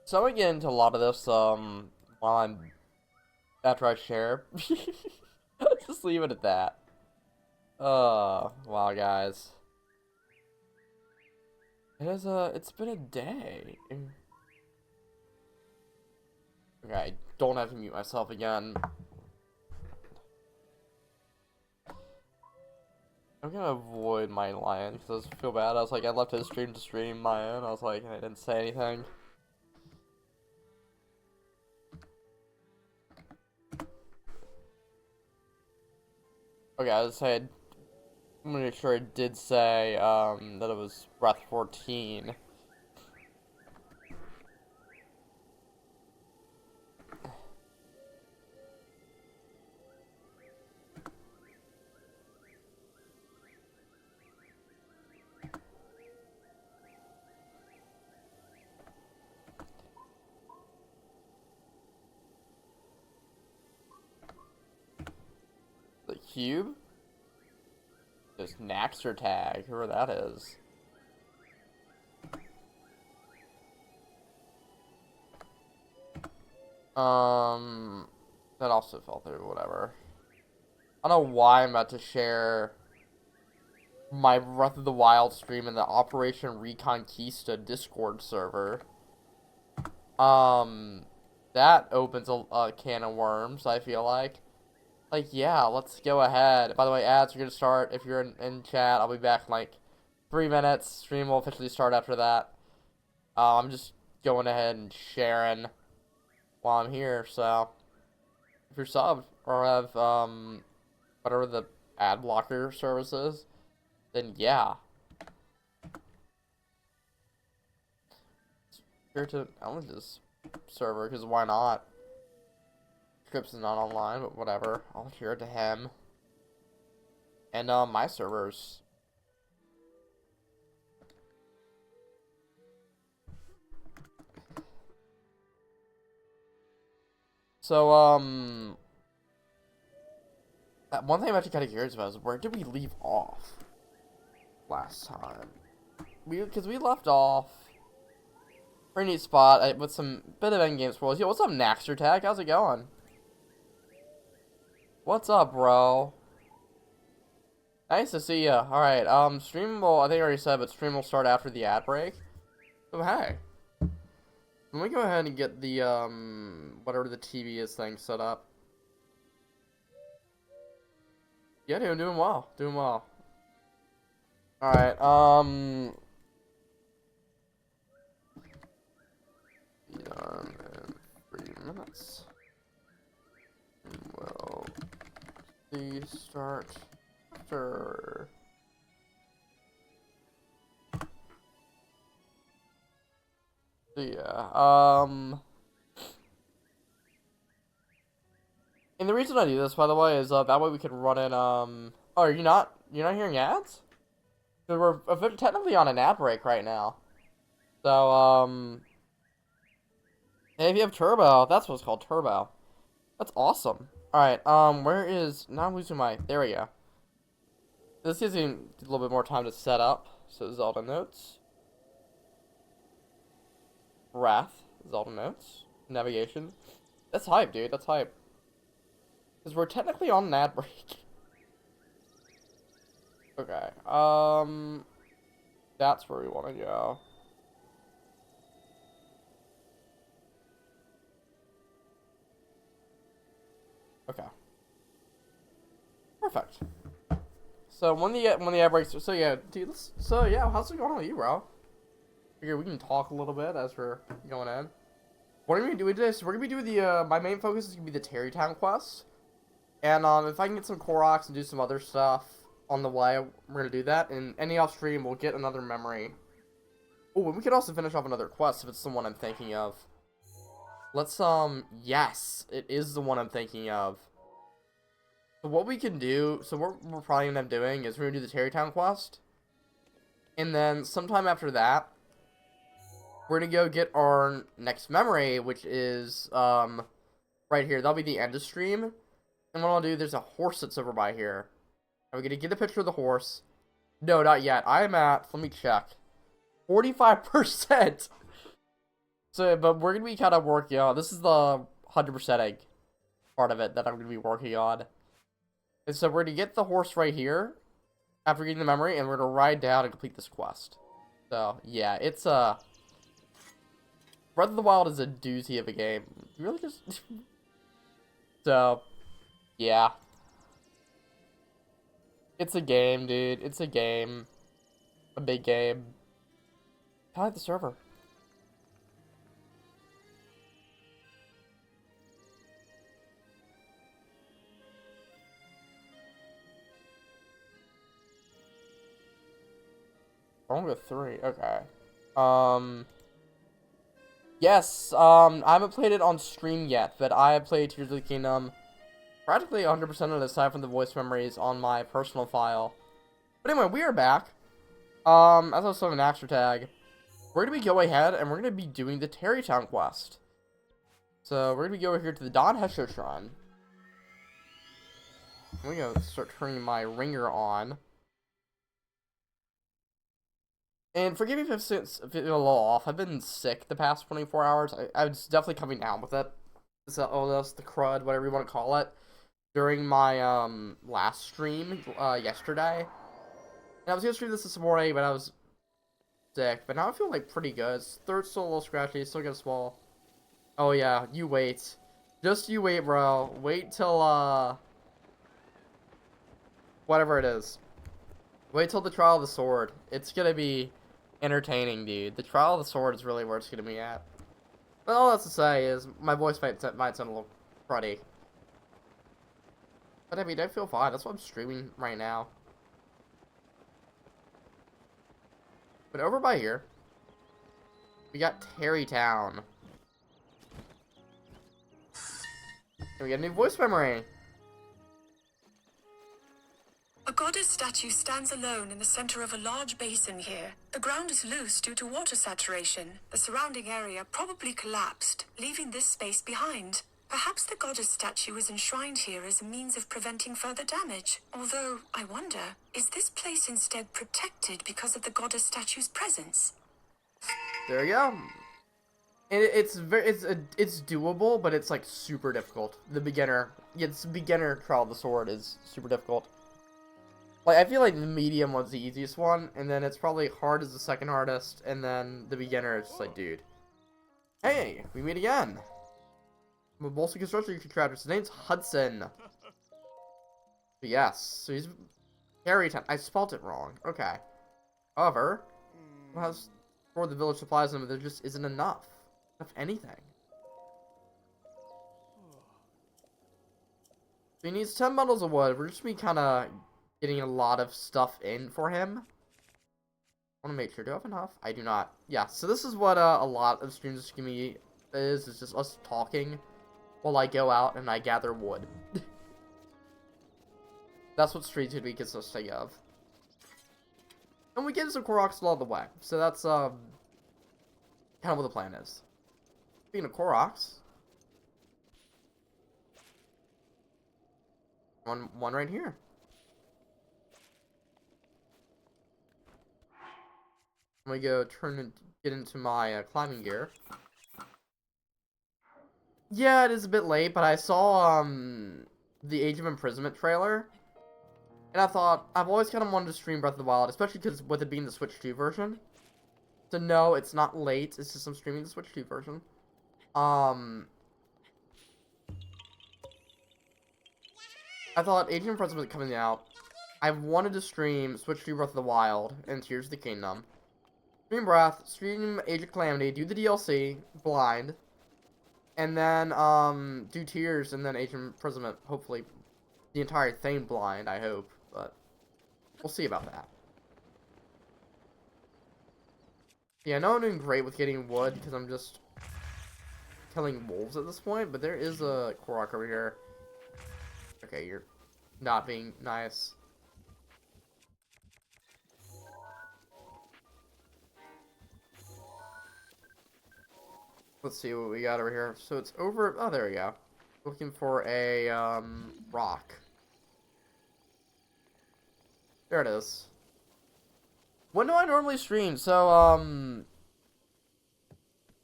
So I get into a lot of this, while after I share. Just leave it at that. Wow, guys. It's been a day. Okay, I don't have to mute myself again. I'm gonna avoid my lion, because I feel bad. I was like, I left his stream to stream my own. I was like, I didn't say anything. Okay, I said, I'm gonna make sure I did say, that it was Breath 14. The cube? Just Naxter tag, whoever that is. That also fell through, whatever. I don't know why I'm about to share my Breath of the Wild stream in the Operation Reconquista Discord server. That opens a can of worms, I feel like. Like, yeah, let's go ahead. By the way, ads are gonna start. If you're in chat, I'll be back in like 3 minutes. Stream will officially start after that. I'm just going ahead and sharing while I'm here, so if you're subbed or have whatever the ad blocker service is, then yeah. Here to Ellen's server, because why not? Scripts is not online, but whatever. I'll share it to him. And my servers. So one thing I'm actually kind of curious about is where did we leave off last time? Because we left off pretty neat spot with some bit of endgame spoilers. Yo, what's up, Naxter Tag? How's it going? What's up, bro? Nice to see ya. Alright, stream will, I think I already said, but stream will start after the ad break. So, hey. Let me go ahead and get the, whatever the TV is thing set up. Yeah, dude, I'm doing well. Doing well. Alright, be done in 3 minutes. Well, the start after. So yeah, and the reason I do this, by the way, is that way we can run in. Oh, are you not? You're not hearing ads? Because we're technically on an ad break right now. So hey, if you have turbo, that's what it's called, turbo. That's awesome. All right, where is? Now I'm losing my. There we go. This gives me a little bit more time to set up. So Zelda notes, Wrath, Zelda notes, navigation. That's hype, dude. That's hype. Because we're technically on an ad break. Okay. That's where we want to go. Okay. Perfect. So when the ad breaks, so yeah, dude. So yeah, how's it going with you, bro? Figure we can talk a little bit as we're going in. What are we gonna do with this? We're gonna be doing the my main focus is gonna be the Tarry Town quest, and if I can get some Koroks and do some other stuff on the way, we're gonna do that. And any off stream, we'll get another memory. Oh, and we could also finish off another quest if it's the one I'm thinking of. Let's yes, it is the one I'm thinking of. So what we can do, so what we're probably gonna end up doing is we're gonna do the Tarrytown quest, and then sometime after that, we're gonna go get our next memory, which is right here. That'll be the end of stream. And what I'll do, there's a horse that's over by here. I'm gonna get a picture of the horse. No, not yet. I'm at, let me check, 45%. So, but we're gonna be kind of working on. This is the 100%ing part of it that I'm gonna be working on. And so we're gonna get the horse right here after getting the memory, and we're gonna ride down and complete this quest. So yeah, it's Breath of the Wild is a doozy of a game. You really just so yeah, it's a game, dude. It's a game, a big game. I like the server. Only with 3. Okay. Um. Yes. I haven't played it on stream yet, but I have played Tears of the Kingdom practically 100% of it, aside from the voice memories on my personal file. But anyway, we are back. As I was saying, an extra tag. We're gonna be going ahead and we're gonna be doing the Tarry Town quest. So we're gonna be going here to the Don Hesher Shrine. I'm gonna start turning my ringer on. And forgive me if it's a little off. I've been sick the past 24 hours. I was definitely coming down with it. This illness, the crud, whatever you want to call it, during my last stream yesterday. And I was gonna stream this morning, but I was sick. But now I feel like pretty good. Throat's still a little scratchy, still gonna swell. Oh yeah, you wait. Just you wait, bro. Wait till whatever it is. Wait till the Trial of the Sword. It's gonna be entertaining, dude. The Trial of the Sword is really where it's gonna be at. But all that's to say is my voice might sound a little cruddy. But I mean, I feel fine. That's why I'm streaming right now. But over by here, we got Tarry Town. And we got a new voice memory. A goddess statue stands alone in the center of a large basin here. The ground is loose due to water saturation. The surrounding area probably collapsed, leaving this space behind. Perhaps the goddess statue is enshrined here as a means of preventing further damage. Although, I wonder, is this place instead protected because of the goddess statue's presence? There you go. And it's doable, but it's like super difficult. The beginner Trial of the Sword is super difficult. Like, I feel like the medium one's the easiest one, and then it's probably hard as the second hardest, and then the beginner is just like, dude. Hey, we meet again. I'm a Bolson construction contractor. His name's Hudson. But yes, so he's Tarry Town. I spelled it wrong. Okay. However, has for the village supplies them, there just isn't enough of anything. So he needs 10 bundles of wood. We're just gonna be kind of getting a lot of stuff in for him. I want to make sure. Do I have enough? I do not. Yeah, so this is what a lot of streams gonna be is just us talking while I go out and I gather wood. That's what streams gonna be consisting of. And we get some Koroks along the way. So that's kind of what the plan is. Speaking of Koroks, one right here. I'm gonna go get into my climbing gear. Yeah, it is a bit late, but I saw the Age of Imprisonment trailer, and I thought I've always kind of wanted to stream Breath of the Wild, especially because with it being the Switch 2 version. So no, it's not late. It's just I'm streaming the Switch 2 version. I thought Age of Imprisonment coming out. I've wanted to stream Switch 2 Breath of the Wild and Tears of the Kingdom. Stream Breath, stream Age of Calamity, do the DLC, blind, and then, do Tears, and then Age of Imprisonment, hopefully, the entire thing blind, I hope, but we'll see about that. Yeah, I know I'm doing great with getting wood, because I'm just killing wolves at this point, but there is a Korok over here. Okay, you're not being nice. Let's see what we got over here. So it's over... Oh, there we go. Looking for a, rock. There it is. When do I normally stream? So,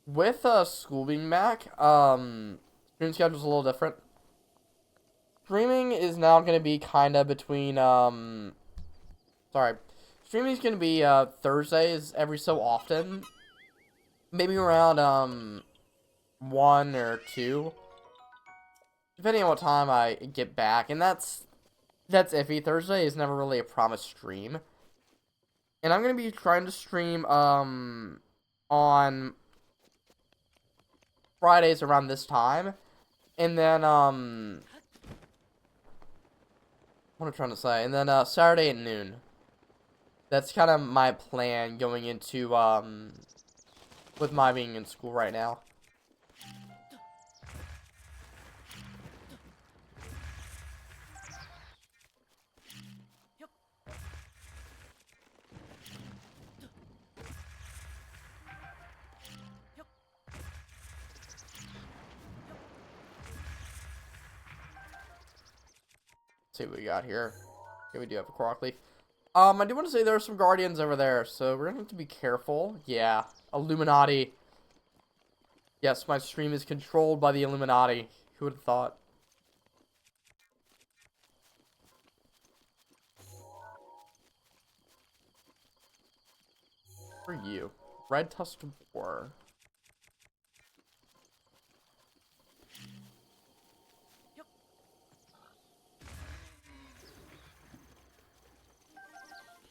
with school being back, stream schedule's a little different. Streaming is now gonna be kind of between sorry, streaming is gonna be Thursdays every so often, maybe around 1 or 2, depending on what time I get back, and that's iffy. Thursday is never really a promised stream. And I'm going to be trying to stream on Fridays around this time. And then what am I trying to say? And then Saturday at noon. That's kind of my plan going into with my being in school right now. Let's see what we got here. Okay, we do have a Korok leaf. I do want to say there are some Guardians over there, so we're gonna have to be careful. Yeah, Illuminati. Yes, my stream is controlled by the Illuminati. Who would have thought? For you, red tusked boar.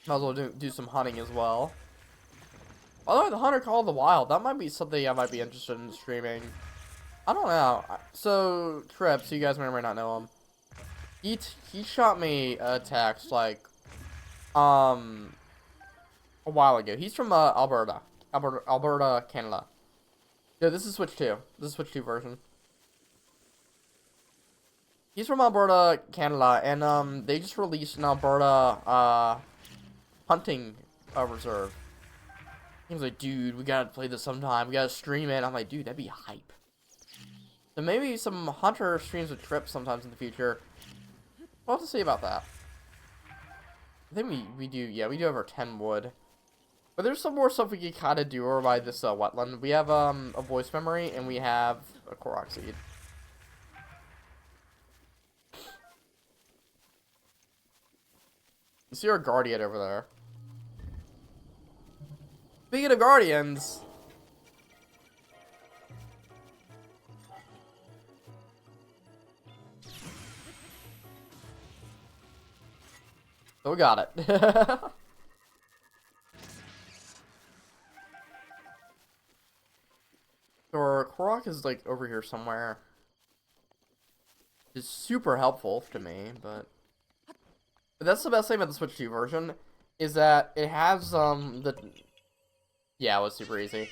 Might as well do some hunting as well. Although the Hunter Call of the Wild, that might be something I might be interested in streaming. I don't know. So, Trips, you guys may or may not know him. He shot me a text, like, a while ago. He's from, Alberta, Canada. No, this is Switch 2. This is Switch 2 version. He's from Alberta, Canada, and, they just released an Alberta, hunting, reserve. He was like, dude, we gotta play this sometime. We gotta stream it. I'm like, dude, that'd be hype. So maybe some hunter streams with Trip sometimes in the future. We'll have to see about that. I think we do, yeah, we do have our 10 wood. But there's some more stuff we can kind of do over by this wetland. We have a voice memory, and we have a Korok seed. You see our Guardian over there. Speaking of Guardians... So we got it. So our Korok is like over here somewhere. It's super helpful to me, but that's the best thing about the Switch 2 version, is that it has the yeah, it was super easy.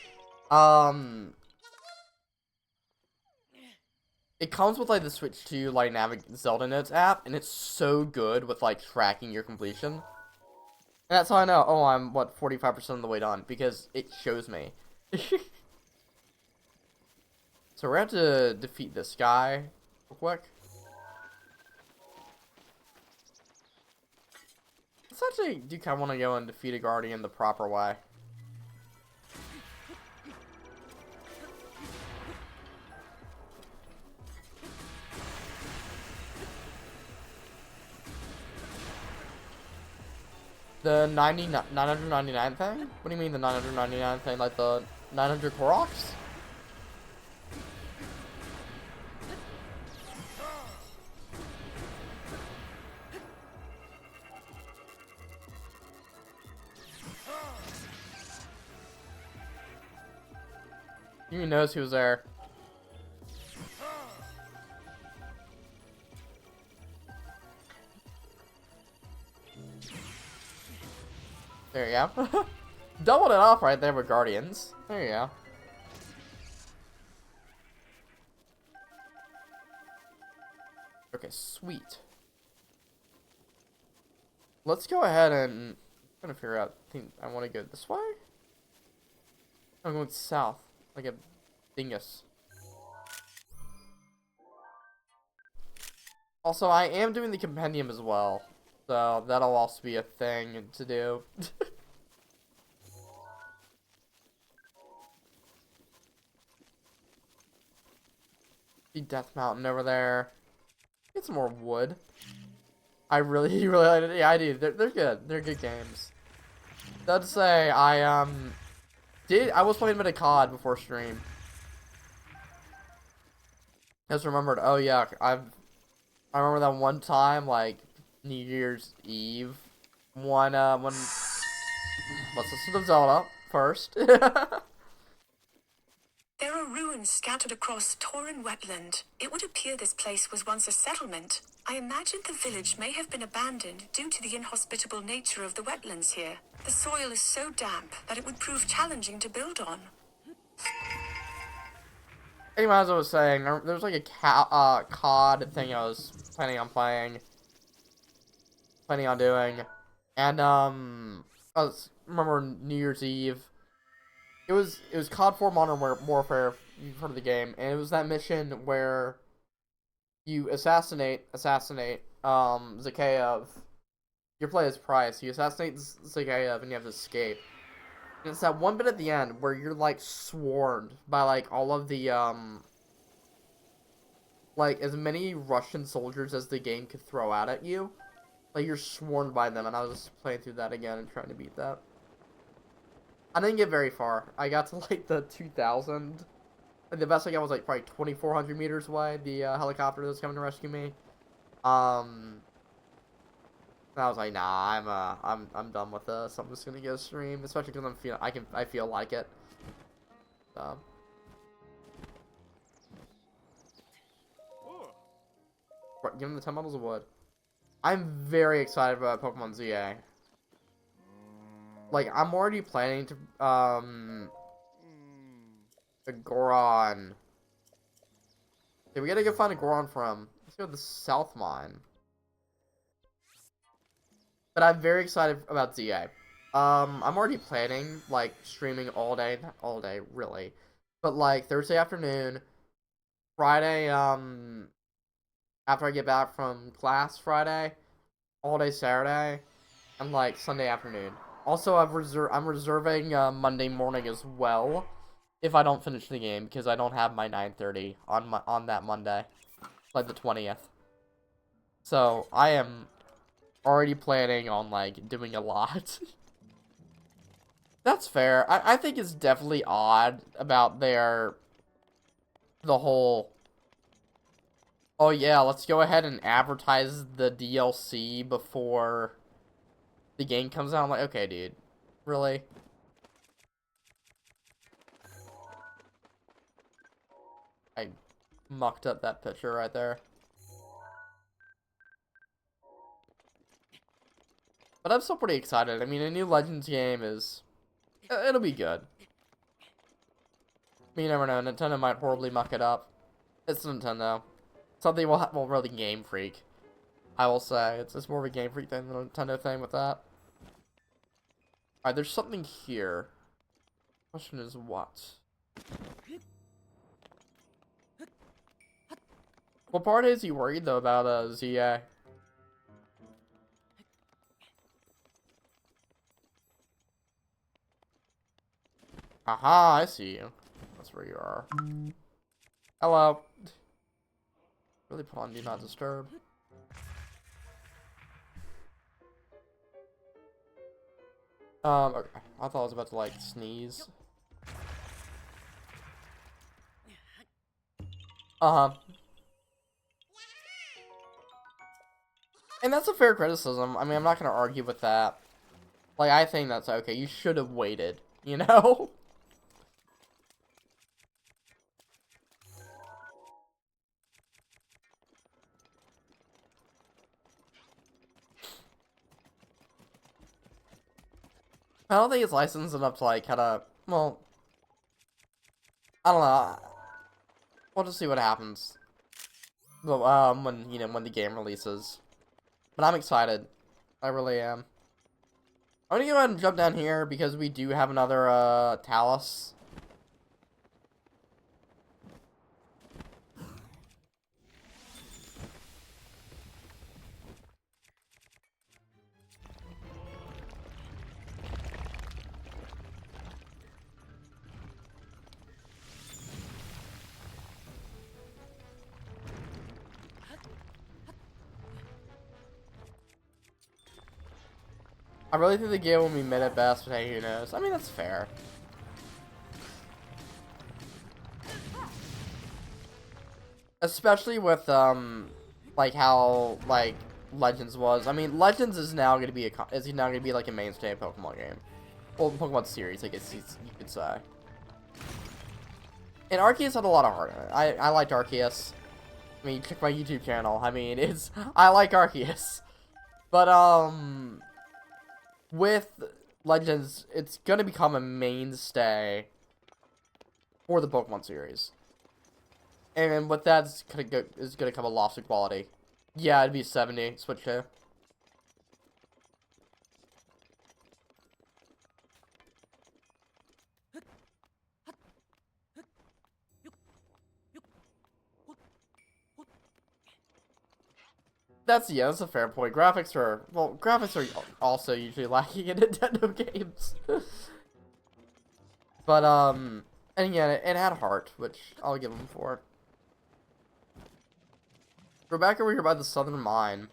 It comes with like the Switch 2 like Zelda Notes app, and it's so good with like tracking your completion. And that's how I know, oh, I'm what, 45% of the way done, because it shows me. So we're gonna have to defeat this guy real quick. Let's actually do kind of want to go and defeat a Guardian the proper way. The 999 thing? What do you mean the 999 thing? Like the 900 Koroks? He knows he was there. There you go. Doubled it off right there with Guardians. There you go. Okay, sweet. Let's go ahead and... I'm trying to figure out... I think I want to go this way? I'm going south. Like a dingus. Also, I am doing the compendium as well. So, that'll also be a thing to do. See Death Mountain over there. Get some more wood. I really, really, yeah, I do. They're good. They're good games. I'd say I was playing a bit of COD before stream. Just remembered. Oh yeah, I remember that one time like New Year's Eve. When let's listen to Zelda first. There are ruins scattered across Torren wetland. It would appear this place was once a settlement. I imagine the village may have been abandoned due to the inhospitable nature of the wetlands here. The soil is so damp that it would prove challenging to build on. Anyway, as I was saying, there was like a COD thing I was planning on doing, and remember New Year's Eve. It was COD 4 Modern Warfare. If you've heard of the game, and it was that mission where you assassinate Zakhaev. You play as Price. You assassinate Zakhaev, and you have to escape. And it's that one bit at the end where you're like swarmed by like all of the like as many Russian soldiers as the game could throw out at you. Like you're swarmed by them, and I was just playing through that again and trying to beat that. I didn't get very far. I got to like the 2000. Like, the best I got was like probably 2,400 meters away. The helicopter that was coming to rescue me. And I was like, nah, I'm done with this. I'm just gonna get a stream, especially because I feel like it. So. Give him the 10 bundles of wood. I'm very excited about Pokemon ZA. Like, I'm already planning to, the Goron. Okay, we gotta go find a Goron from. Let's go to the South Mine. But I'm very excited about ZA. I'm already planning, like, streaming all day. Not all day, really. But, like, Thursday afternoon, Friday, after I get back from class Friday, all day Saturday, and, like, Sunday afternoon. Also, I'm reserving Monday morning as well, if I don't finish the game, because I don't have my 9:30 on that Monday, like the 20th. So I am already planning on like doing a lot. That's fair. I think it's definitely odd about the whole. Oh yeah, let's go ahead and advertise the DLC before the game comes out. I'm like, okay, dude, really? I mucked up that picture right there. But I'm still pretty excited. I mean, a new Legends game it'll be good. You never know, Nintendo might horribly muck it up. It's Nintendo. Something will really Game Freak. I will say, it's more of a Game Freak thing than a Nintendo thing with that. Alright, there's something here. Question is what? What part is he worried though about ZA? Aha, I see you. That's where you are. Hello. Really put on Do Not Disturb. Okay. I thought I was about to like sneeze. Uh-huh. And that's a fair criticism. I mean, I'm not gonna argue with that. Like, I think that's okay. You should have waited, you know? I don't think it's licensed enough to, like, kinda, well, I don't know. We'll just see what happens. Well, when the game releases. But I'm excited. I really am. I'm gonna go ahead and jump down here because we do have another, Talus. I really think the game will be mid at best, but hey, who knows? I mean, that's fair. Especially with, like how, like, Legends was. I mean, Legends is now going to be like a mainstay Pokemon game. Well, Pokemon series, I guess you could say. And Arceus had a lot of heart in it. I liked Arceus. I mean, check my YouTube channel. I mean, I like Arceus. But, with Legends, it's gonna become a mainstay for the Pokemon series. And with that, is gonna come a loss of quality. Yeah, it'd be 70, Switch 2. That's a fair point. Graphics are also usually lacking in Nintendo games. But, and again, it had heart, which I'll give them for. We're back over here by the Southern Mine.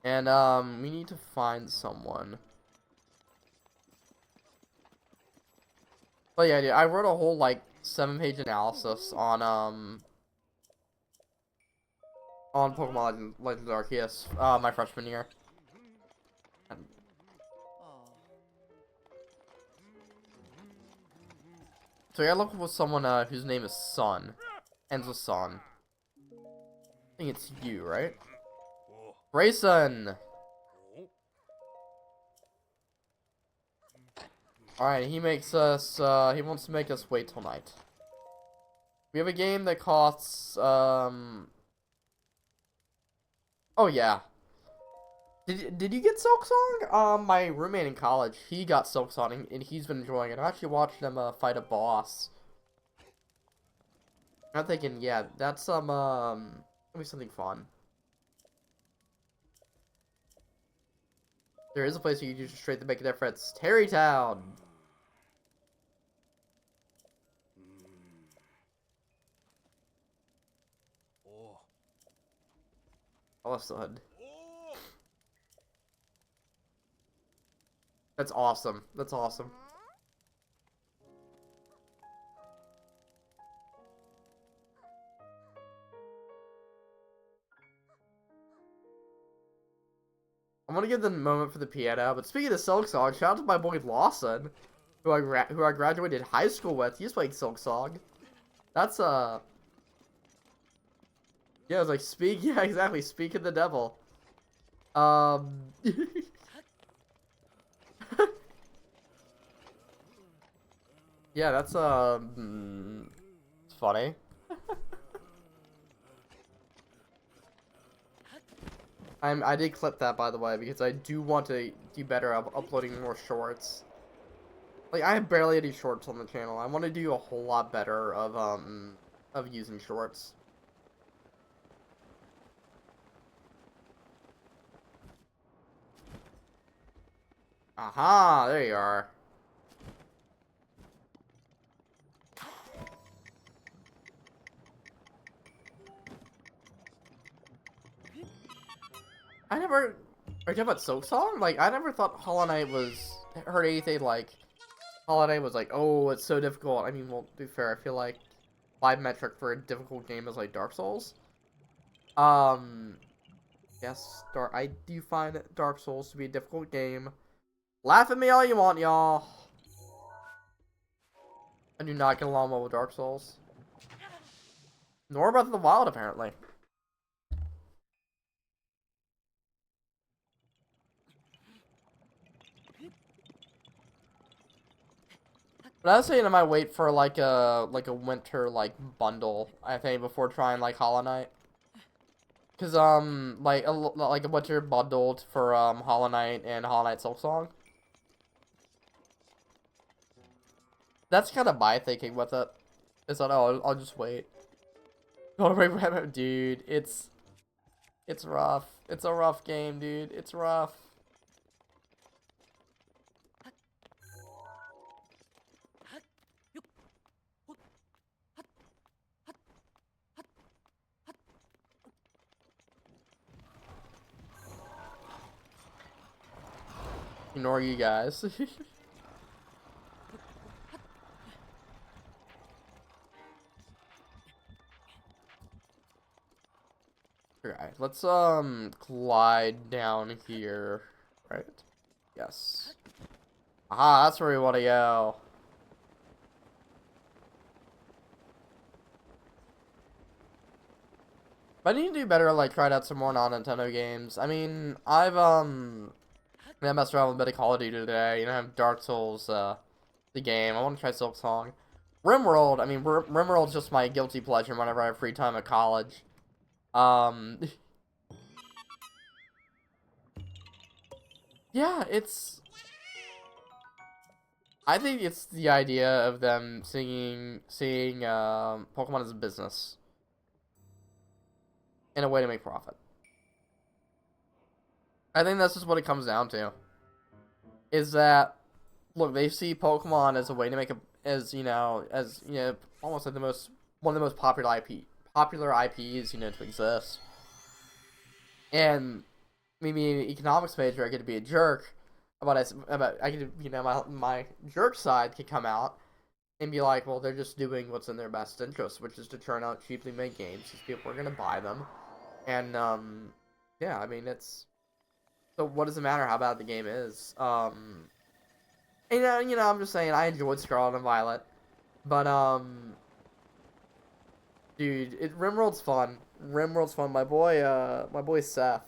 And, we need to find someone. But yeah, dude, I wrote a whole, like, 7-page analysis on Pokemon Legends Arceus, my freshman year. So I gotta look for someone, whose name is Sun. Ends with Sun. I think it's you, right? Grayson! Alright, he makes us, he wants to make us wait till night. We have a game that costs, oh yeah. Did you get Silk Song? My roommate in college, he got Silk Song, and he's been enjoying it. I've actually watched him, fight a boss. I'm thinking, yeah, that's that'll be something fun. There is a place where you can just straight to make a difference. Tarry Town! Awesome. That's awesome. That's awesome. I'm gonna give the moment for the piano, but speaking of Silk Song, shout out to my boy Lawson, who I graduated high school with. He's playing Silk Song. That's yeah, I was like yeah, exactly. Speak of the devil. Yeah, that's it's funny. I did clip that, by the way, because I do want to do better at uploading more shorts. Like, I have barely any shorts on the channel. I want to do a whole lot better of using shorts. Aha, there you are. I never... Are you talking about Silk Song? Like, I never thought Hollow Knight heard anything like... Hollow Knight was like, oh, it's so difficult. I mean, well, to be fair, I feel like 5 metric for a difficult game is like Dark Souls. Yes, I do find Dark Souls to be a difficult game. Laugh at me all you want, y'all. I do not get along well with Dark Souls. Nor Breath of the Wild, apparently. But I was saying I might wait for like a winter bundle, I think, before trying like Hollow Knight. Cause like a winter bundled for Hollow Knight and Hollow Knight Silk Song. That's kind of my thinking with it. Is that I'll just wait. Oh wait, dude, it's rough. It's a rough game, dude. It's rough. Ignore you guys. Alright, let's glide down here, right? Yes. Ah, that's where we want to go. But I need to do better, like, try out some more non-Nintendo games. I mean, I messed around with a bit of Call of Duty today. You know, I have Dark Souls, the game. I want to try Silksong. RimWorld, I mean, RimWorld's just my guilty pleasure whenever I have free time at college. Yeah, I think it's the idea of them seeing Pokemon as a business in a way to make profit. I think that's just what it comes down to. Is that, look, they see Pokemon as a way to make almost like one of the most popular IPs, to exist. And maybe an economics major, I get to be a jerk my jerk side could come out and be like, well, they're just doing what's in their best interest, which is to churn out cheaply made games because people are gonna buy them. And yeah, I mean, so what does it matter how bad the game is? And I'm just saying I enjoyed Scarlet and Violet, but dude, RimWorld's fun. RimWorld's fun. My boy Seth.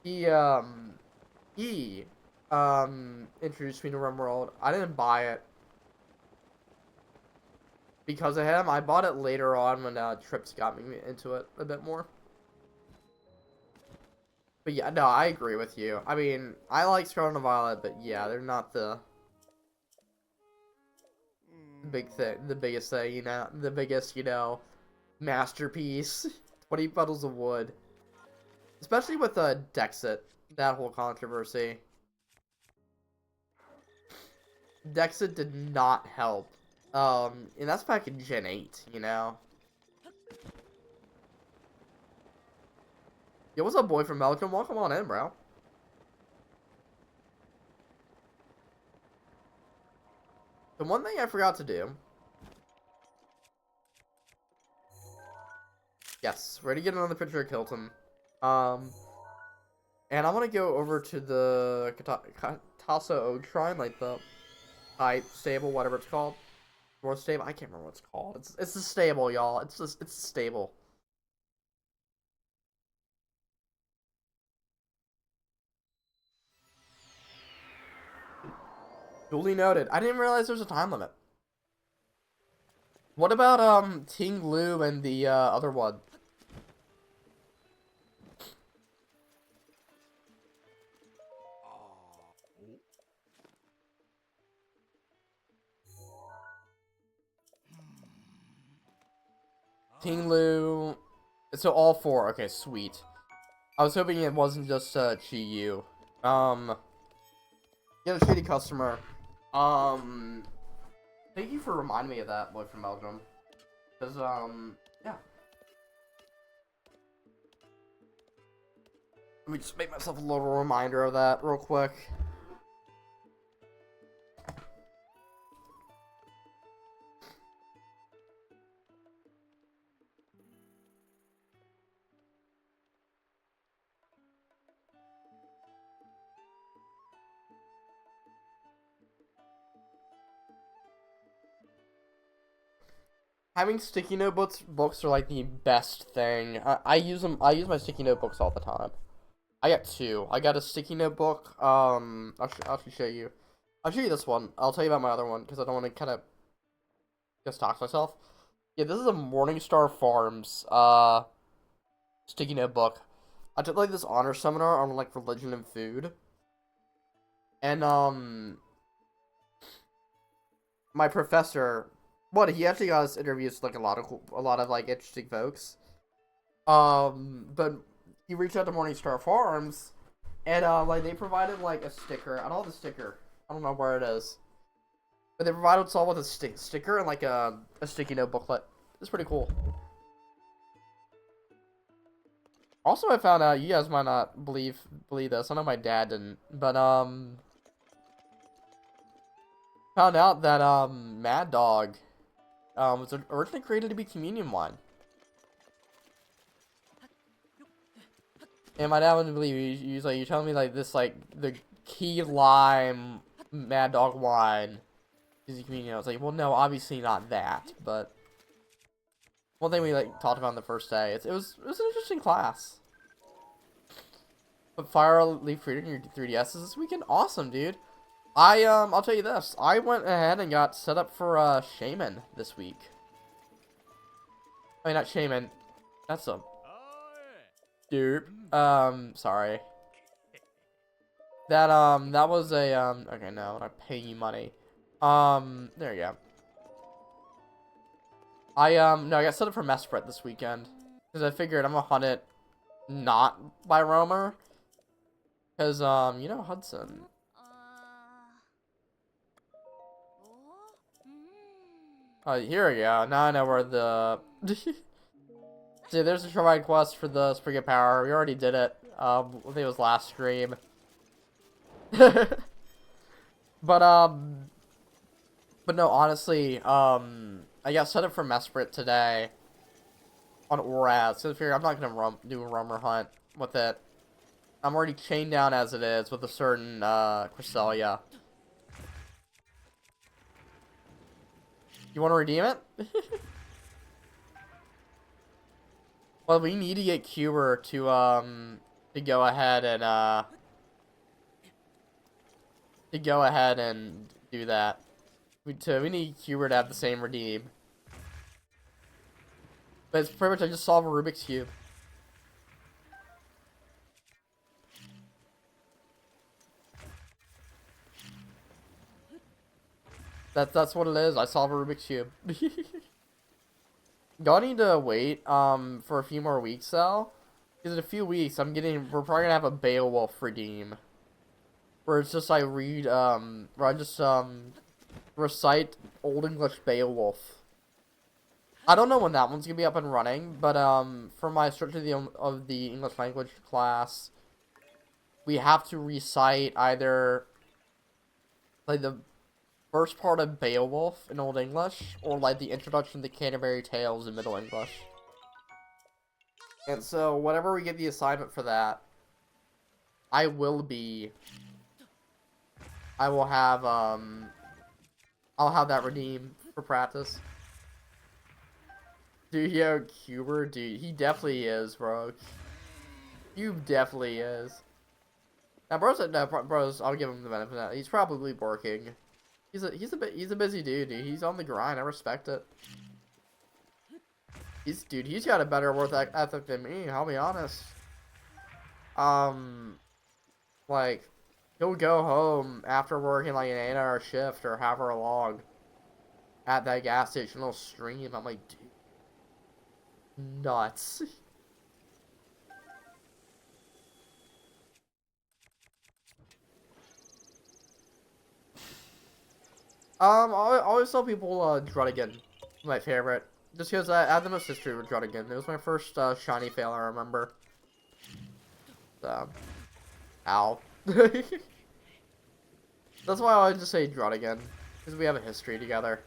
He introduced me to RimWorld. I didn't buy it because of him. I bought it later on when Trips got me into it a bit more. But yeah, no, I agree with you. I mean, I like Scarlet and Violet, but yeah, they're not the big thing, the biggest thing, the biggest, masterpiece. 20 Puddles of Wood. Especially with Dexit, that whole controversy. Dexit did not help. And that's back in Gen 8, Yo, what's up, boy from Belgium? Welcome on in, bro. The one thing I forgot to do. Yes, ready to get another picture of Kilton. And I want to go over to the Katasa Ode Shrine, like the type stable, whatever it's called. More stable? I can't remember what it's called. It's the stable, y'all. It's the stable. Duly noted. I didn't realize there was a time limit. What about Ting Lu and the other one? Ting Lu. So all four. Okay, sweet. I was hoping it wasn't just Chi Yu. Yeah, the shitty customer. Thank you for reminding me of that, boy from Belgium. Cause yeah. Let me just make myself a little reminder of that real quick. Having sticky note books are like the best thing. I use them. I use my sticky notebooks all the time. I got two. I got a sticky notebook. I'll show you. I'll show you this one. I'll tell you about my other one because I don't want to kind of just talk to myself. Yeah, this is a Morningstar Farms sticky notebook. I took like this honor seminar on like religion and food, and my professor, he actually got us interviews with like a lot of like interesting folks. But he reached out to Morningstar Farms, and like they provided like a sticker. I don't have the sticker. I don't know where it is, but they provided us all with a sticker and like a sticky note booklet. It's pretty cool. Also, I found out, you guys might not believe this. I know my dad didn't, but found out that Mad Dog was originally created to be communion wine. And my dad wouldn't believe you. He's like, you're telling me like this, like the key lime Mad Dog wine is a communion. I was like, well, no, obviously not that, but one thing we like talked about on the first day. It was an interesting class. But Fire Leaf Freedom your 3DSs this weekend, awesome, dude. I'll tell you this. I went ahead and got set up for Shaman this week. I mean, not Shaman. That's a derp. Sorry. That was a okay, no, I'm paying you money. There you go. No, I got set up for Mesprit this weekend. Because I figured I'm gonna hunt it not by roamer. Because, you know Hudson. Oh, here we go. Now I know where the... See, there's a Shrine quest for the Spring of Power. We already did it. I think it was last stream. But no, honestly, I got set up for Mesprit today on Oraz. So I figure I'm not gonna do a roamer hunt with it. I'm already chained down as it is with a certain Cresselia. You want to redeem it? Well, we need to get Cuber to go ahead and do that. We need Cuber to have the same redeem. But it's pretty much I just solve a Rubik's Cube. That's what it is. I solve a Rubik's Cube. Gonna need to wait for a few more weeks though. Because in a few weeks we're probably gonna have a Beowulf redeem. Where it's just where I just recite Old English Beowulf. I don't know when that one's gonna be up and running, but for my Structure of the English Language class, we have to recite either like the first part of Beowulf in Old English, or like the introduction to Canterbury Tales in Middle English. And so, whenever we get the assignment for that, I will have I'll have that redeem for practice. Dude, yo, Cuber, dude, he definitely is, bro. Cube definitely is. Now, bros, I'll give him the benefit of that. He's probably working. He's a busy dude. He's on the grind. I respect it. He's got a better work ethic than me. I'll be honest. Like, he'll go home after working like an 8-hour shift or however long at that gas station. He'll stream. I'm like, dude, nuts. I always tell people Druddigan, my favorite, just because I have the most history with Druddigan. It was my first shiny fail I remember. So, ow. That's why I always just say Druddigan, because we have a history together.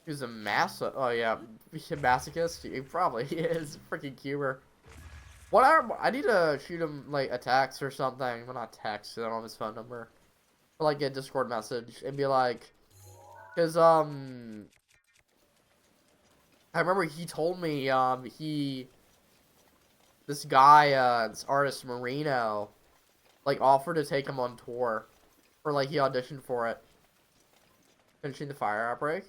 He's a oh yeah, masochist? He probably is. Freaking Cuber. I need to shoot him, like, a text or something. Well, not text, I don't have his phone number. Or, like, a Discord message and be like, because, I remember he told me, this guy, this artist, Marino, like, offered to take him on tour. Or, like, he auditioned for it. Finishing the Fire Outbreak.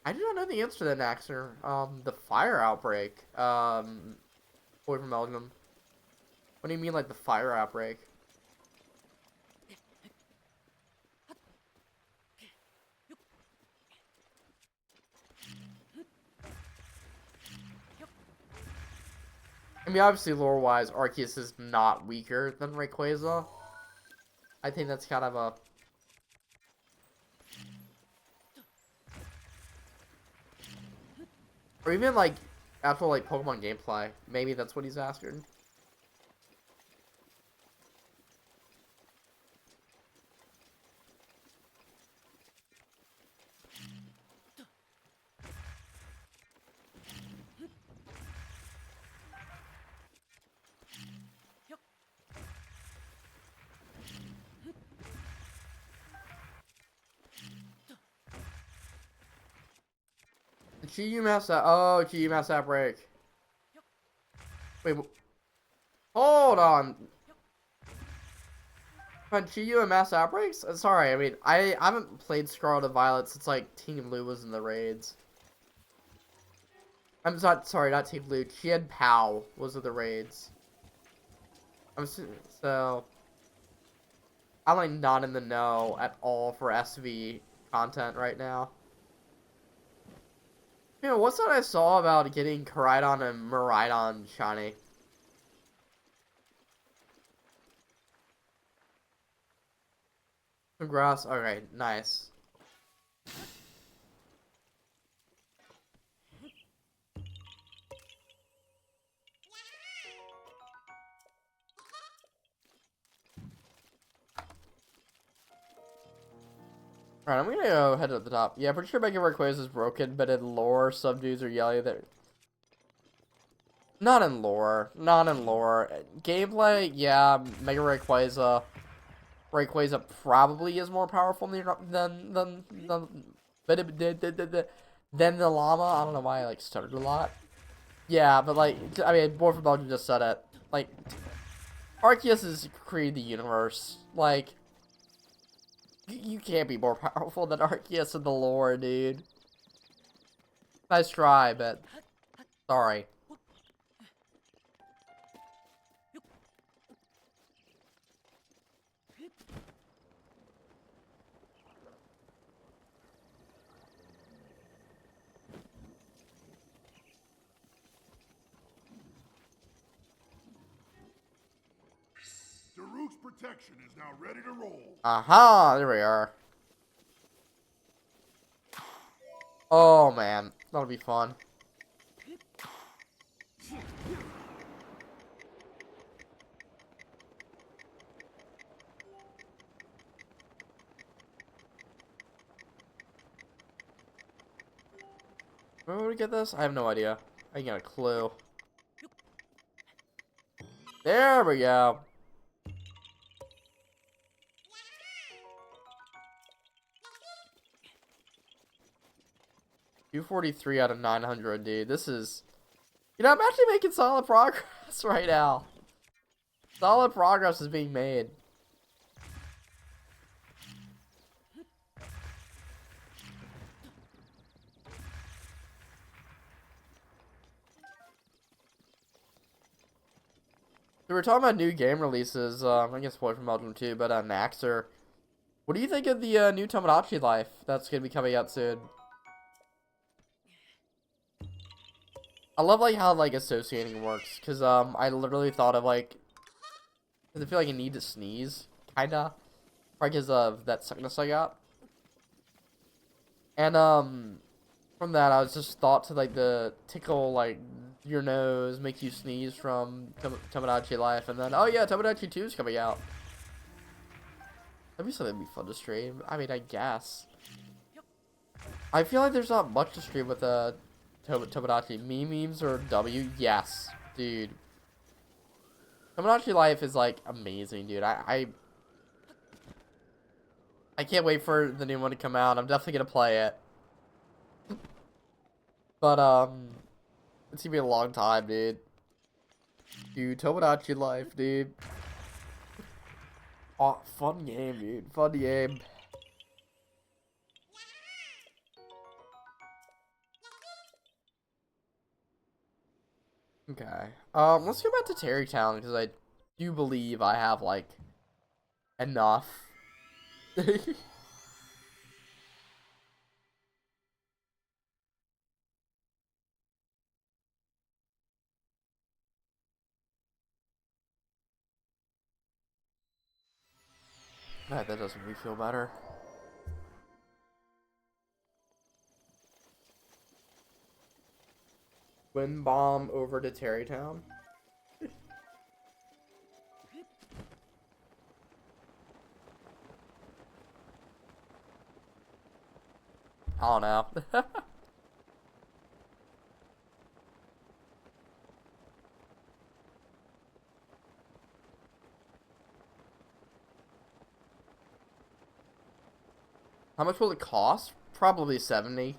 I do not know the answer to that, Naxer. The Fire Outbreak. Boy from Belgium. What do you mean, like, the Fire Outbreak? I mean, obviously, lore-wise, Arceus is not weaker than Rayquaza. I think that's kind of a... Or even, like, actual, like, Pokemon gameplay. Maybe that's what he's asking. GU mass out. Oh, GU mass outbreak. Wait, hold on. GU and mass outbreaks? Sorry, I mean, I haven't played Scarlet and Violet since, like, Team Blue was in the raids. I'm not, sorry, not Team Blue. Qian Pao was in the raids. So, I'm, like, not in the know at all for SV content right now. You know, what's that I saw about getting Koraidon and Miraidon shiny? Some grass? Okay, nice. Alright, I'm gonna go head to the top. Yeah, pretty sure Mega Rayquaza is broken, but in lore, some dudes are yelling that... Not in lore. Not in lore. Gameplay, yeah, Mega Rayquaza... Rayquaza probably is more powerful than the llama. I don't know why I like stuttered a lot. Yeah, but like I mean, Boy Belgium just said it. Like Arceus has created the universe. Like you can't be more powerful than Arceus in the lore, dude. Nice try, but sorry. Daruk's protection is now ready to roll. Aha, there we are. Oh man, that'll be fun. Where would we get this? I have no idea. I ain't got a clue. There we go. $243 out of 900, dude. This is... You know, I'm actually making solid progress right now. Solid progress is being made. So we're talking about new game releases. I guess Boy from Belgium too, but Naxer. What do you think of the new Tomodachi Life that's gonna be coming out soon? I love like how like associating works, cause I literally thought of like, cause I feel like I need to sneeze, kinda, probably because of that sickness I got, and from that I was just thought to like the tickle like your nose, make you sneeze from Tomodachi Life, and then oh yeah, Tomodachi 2 is coming out. That'd be something that'd be fun to stream. I mean, I guess. I feel like there's not much to stream with Tomodachi. Memes or W? Yes, dude. Tomodachi Life is like amazing, dude. I can't wait for the new one to come out. I'm definitely gonna play it. But it's gonna be a long time, dude. Dude, Tomodachi Life, dude. Oh, fun game, dude. Fun game. Okay. Let's go back to Terrytown because I do believe I have like enough. That doesn't make me feel better. Wind bomb over to Tarrytown. I don't know. How much will it cost? Probably 70,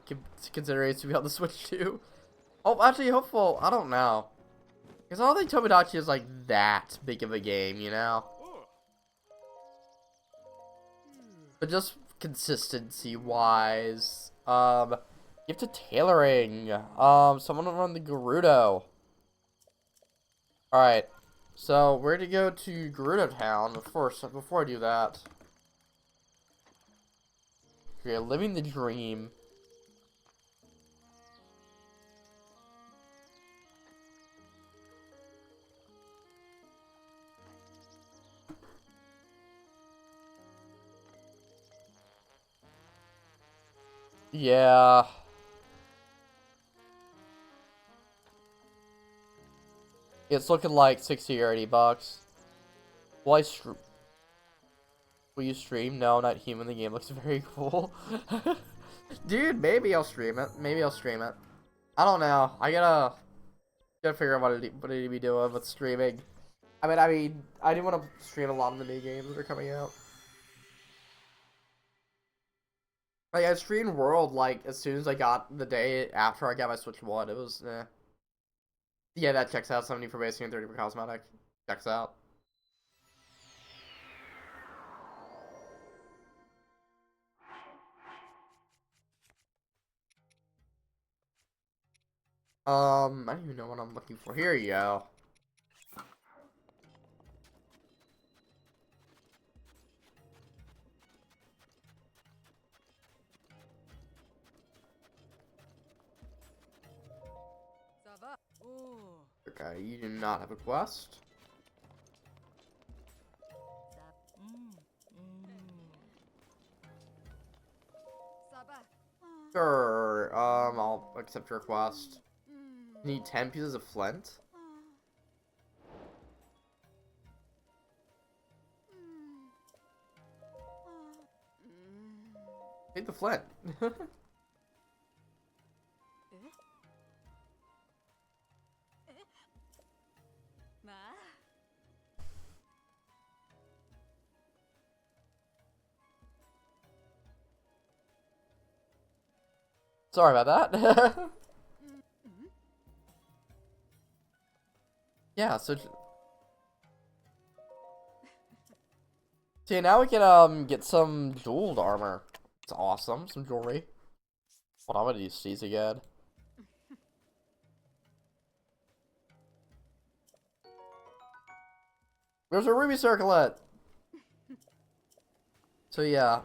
considering it's to be on the Switch too. Oh, actually, hopeful. I don't know. Because I don't think Tomodachi is like that big of a game, you know? But just consistency wise. Give to tailoring. Someone will run the Gerudo. Alright. So we're gonna go to Gerudo Town. Before I do that. Okay, living the dream. Yeah. It's looking like 60 or 80 bucks. Will you stream? No, not human. The game looks very cool. Dude, maybe I'll stream it. Maybe I'll stream it. I don't know. I gotta figure out what I need to be doing with streaming. I do want to stream a lot of the new games that are coming out. Like, I streamed World, like, as soon as I got the day after I got my Switch 1. It was, eh. Yeah, that checks out. 70 for basic and 30 for cosmetic. Checks out. I don't even know what I'm looking for. Here you go. Okay, you do not have a quest. Sure, I'll accept your request. Need 10 pieces of flint? Take the flint. Sorry about that. Yeah, so see, now we can get some jeweled armor. It's awesome, some jewelry. Hold on, I'm gonna use these again. There's a ruby circlet. So yeah,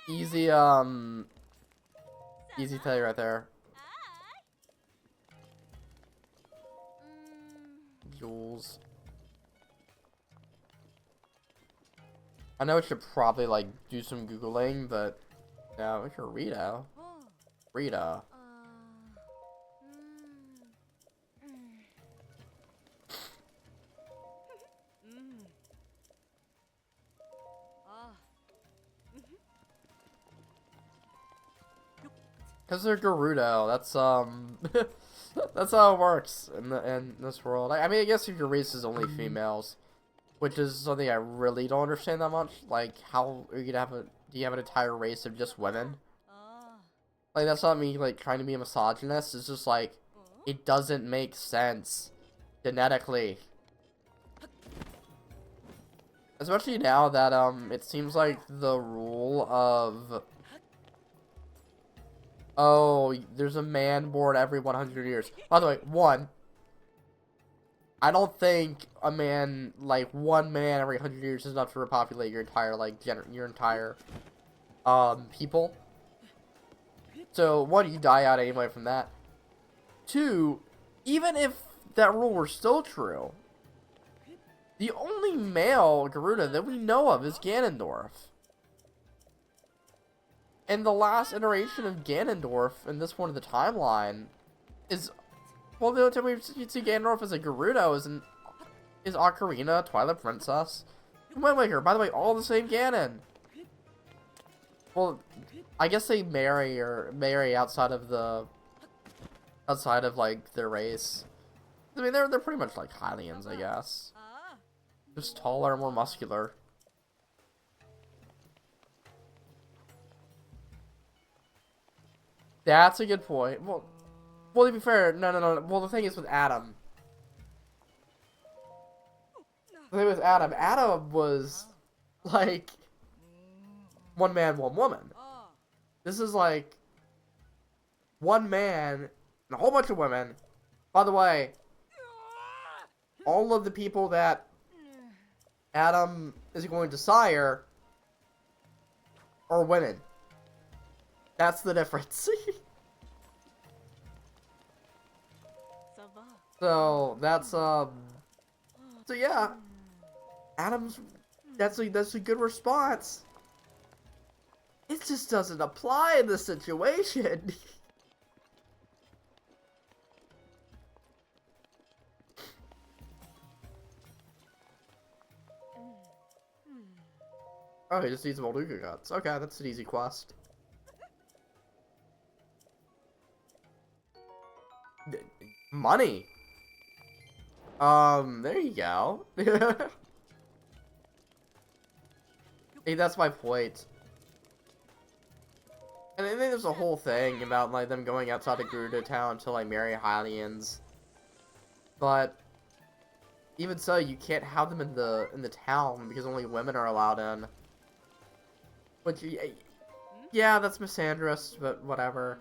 easy easy tell you right there. Jewels. I know I should probably like do some googling, but no, it's your Rita. Rita. Cause they're Gerudo. That's that's how it works in this world. I mean, I guess if your race is only females, which is something I really don't understand that much. Like, how are you gonna have do you have an entire race of just women? Like, that's not me like trying to be a misogynist. It's just like it doesn't make sense genetically. Especially now that it seems like the rule of oh, there's a man born every 100 years. By the way, I don't think a man, like, one man every 100 years is enough to repopulate your entire, like, your entire, people. So, one, you die out anyway from that. Two, even if that rule were still true, The only male Garuda that we know of is Ganondorf. And the last iteration of Ganondorf in this point of the timeline is, well, the only time we see Ganondorf as a Gerudo is Ocarina, Twilight Princess, and Wind Waker. By the way, all the same Ganon. Well, I guess they marry outside of like their race. I mean, they're pretty much like Hylians, I guess. Just taller, more muscular. That's a good point. Well, to be fair, no. Well, the thing is with Adam. The thing with Adam, Adam was like one man, one woman. This is like one man and a whole bunch of women. By the way, all of the people that Adam is going to sire are women. That's the difference. So that's so yeah, Adam's that's a good response. It just doesn't apply in this situation. Oh, he just needs Molduga guts. Okay, that's an easy quest. Money. There you go. Hey, that's my point. And I think there's a whole thing about like them going outside of Gerudo Town to like marry Hylians. But even so, you can't have them in the town because only women are allowed in. Which, yeah, that's misandrous, but whatever.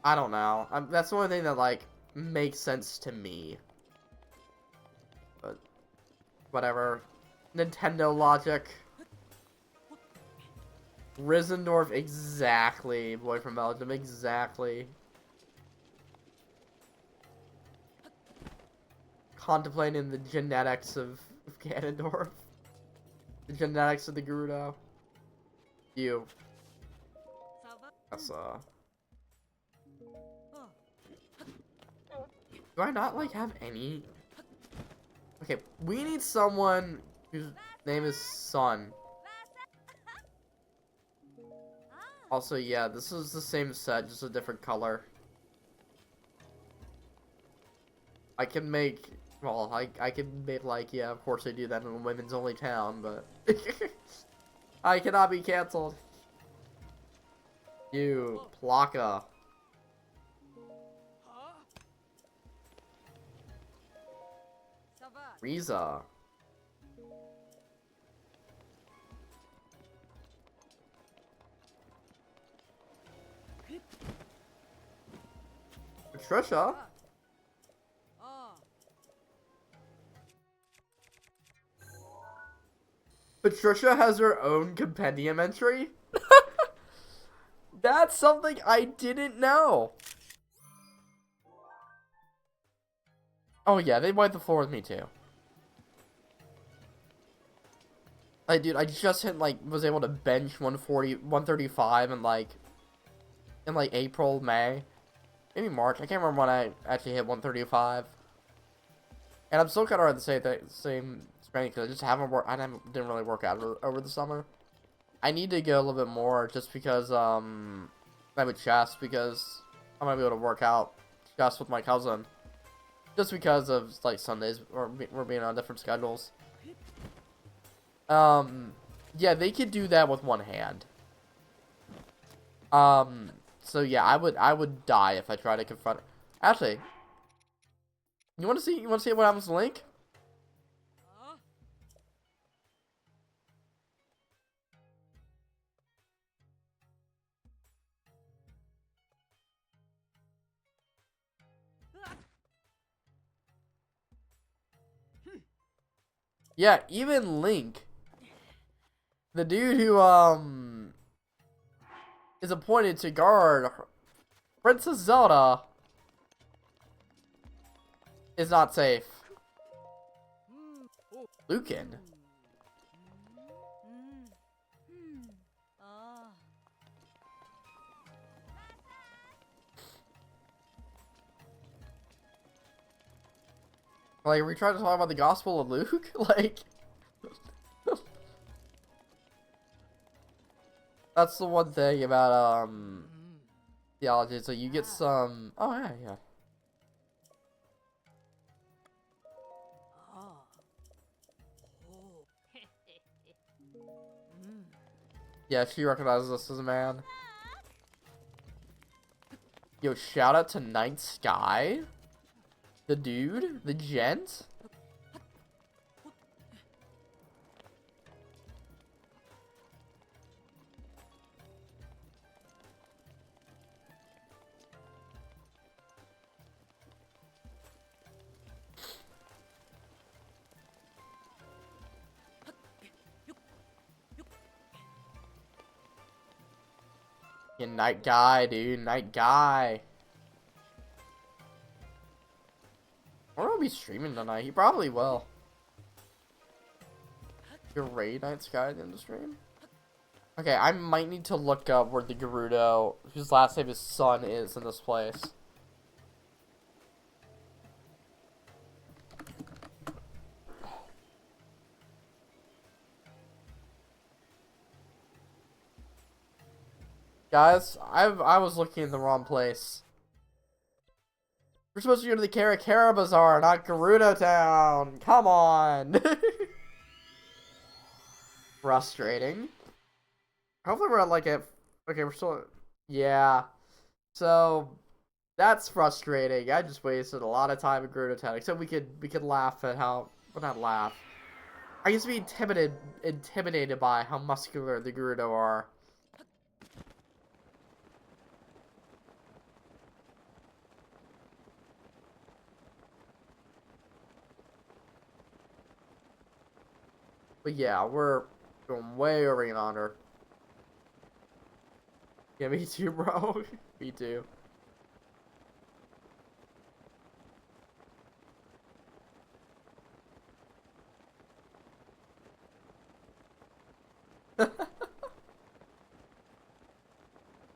I don't know. That's the only thing that like makes sense to me. But whatever. Nintendo logic. Rizendorf, exactly. Boy from Belgium, exactly. Contemplating the genetics of Ganondorf. The genetics of the Gerudo. You. That's do I not like have any? Okay, we need someone whose name is Sun. Also, yeah, this is the same set, just a different color. I can make, well, I can make like, yeah, of course I do that in a women's only town, but I cannot be cancelled. You, Plaka. Riza. Patricia. Patricia has her own compendium entry? That's something I didn't know. Oh yeah, they wiped the floor with me too. Like, dude, I just hit, like, was able to bench 135 in, like, April, May. Maybe March. I can't remember when I actually hit 135. And I'm still kind of at the same strength, because I just haven't worked, didn't really work out over the summer. I need to go a little bit more, just because, I have a chest, because I'm gonna be able to work out just with my cousin. Just because of, like, Sundays, we're being on different schedules. Yeah, they could do that with one hand. So yeah, I would die if I tried to confront her. Actually, you want to see what happens to Link? Yeah, even Link, the dude who is appointed to guard Princess Zelda, is not safe. Lucan. Like, are we trying to talk about the Gospel of Luke? Like, that's the one thing about, theology. So you get some, oh yeah, yeah. Yeah, she recognizes us as a man. Yo, shout out to Night Sky. The dude? The gent? Yeah, Night Guy, dude. Night Guy. I wonder if he'll be streaming tonight. He probably will. Great Night Sky in the stream. Okay, I might need to look up where the Gerudo, whose last name is Sun, is in this place. Guys, I was looking in the wrong place. We're supposed to go to the Karakara Bazaar, not Gerudo Town. Come on. Frustrating. Hopefully we're at like a... Okay, we're still... Yeah. So, that's frustrating. I just wasted a lot of time in Gerudo Town. Except we could laugh at how... Well, not laugh. I used to be intimidated by how muscular the Gerudo are. But yeah, we're going way over in honor. Yeah, me too, bro. Me too. I'm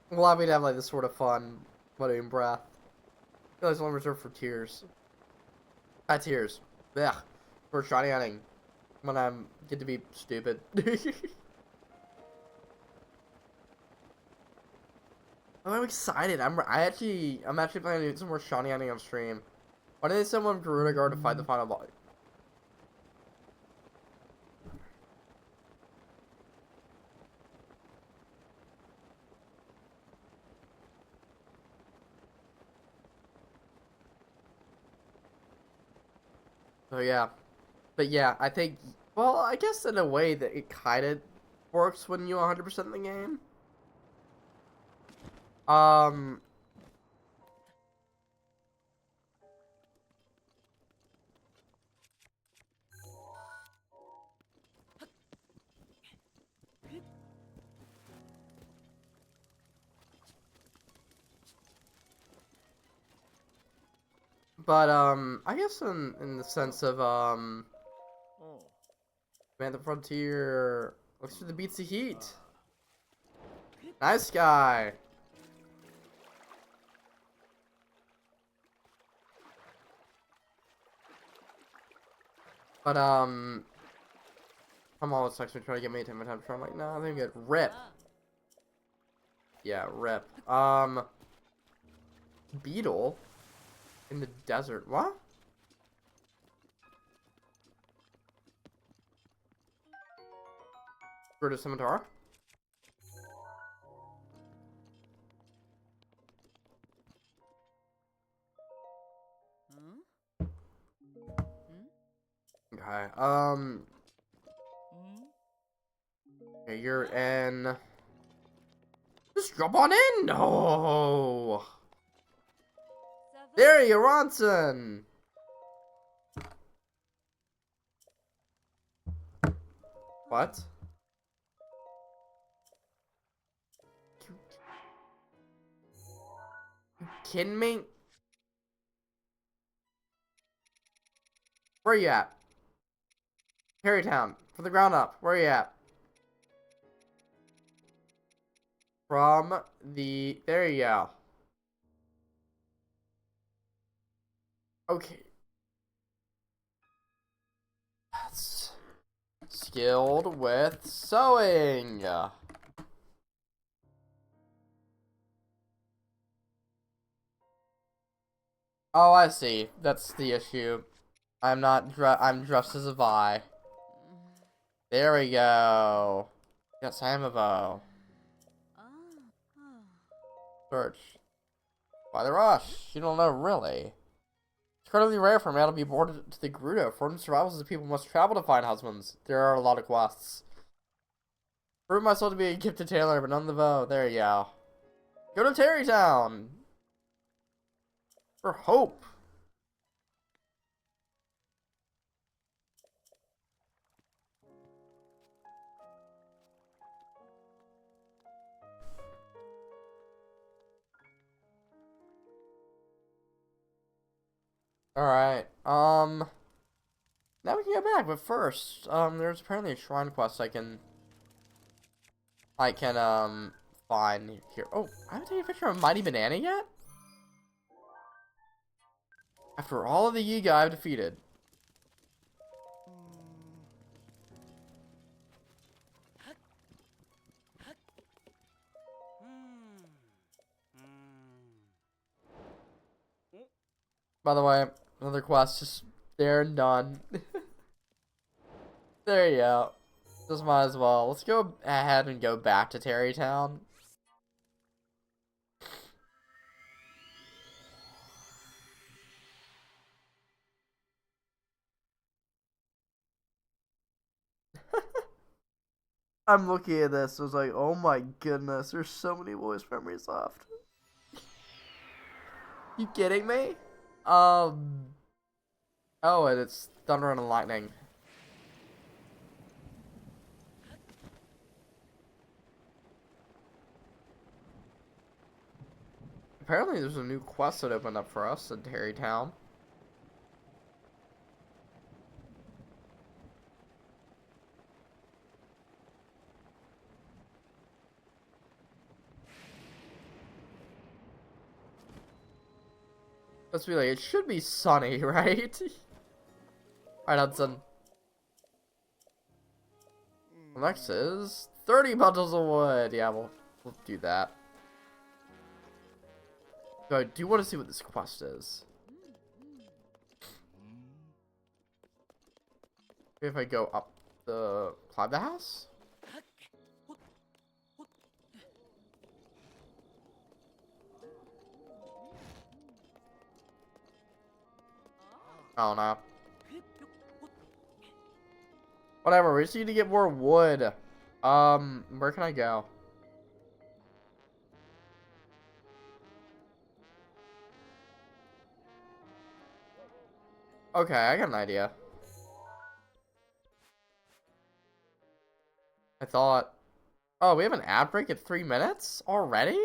glad we'd have like this sort of fun, muddying breath. I feel like it's only reserved for tears. Not tears. Yeah. For shiny hunting. When I'm get to be stupid. I'm excited. I'm actually planning to do some more shiny hunting on stream. Why did they send one Gerudo Guard to fight the final boss? So yeah. But yeah, I think, well, I guess in a way that it kind of works when you 100% the game. Um, but, I guess in the sense of, Man the Frontier, looks for the beats the heat. Nice guy. But, I'm always actually trying to get me to my time. I'm like, no, I think good. Rip. Yeah, rip. Beetle in the desert. What? British Scimitar? Okay, okay, you're in. Just drop on in! No! There you Ronson! What? You kidding me? Where you at? Terrytown, from the ground up. Where are you at? From the... There you go. Okay. That's skilled with sewing. Oh, I see. That's the issue. I'm I'm dressed as a Vi. There we go. Yes, I am a bow. Search. Why the rush? You don't know, really. It's incredibly rare for a man to be born to the Gerudo. Fortune survivals as people must travel to find husbands. There are a lot of quests. Prove myself to be a gifted tailor, but none the bow. There you go. Go to Tarrytown! For hope. Alright, now we can go back, but first, there's apparently a shrine quest I can, find here. Oh, I haven't taken a picture of Mighty Banana yet? After all of the Yiga I've defeated. By the way, another quest just there and done. There you go. Just might as well. Let's go ahead and go back to Tarrytown. I'm looking at this. I was like, oh my goodness, there's so many voice memories left. You kidding me? Oh, and it's thunder and lightning. Apparently, there's a new quest that opened up for us in Tarrytown. Let's be like, it should be sunny, right? Alright, Hudson. Next is 30 bundles of wood. Yeah, we'll do that. So I do want to see what this quest is. If I go up climb the house? I don't know. Whatever, we just need to get more wood. Where can I go? Okay, I got an idea. I thought... Oh, we have an ad break at 3 minutes? Already?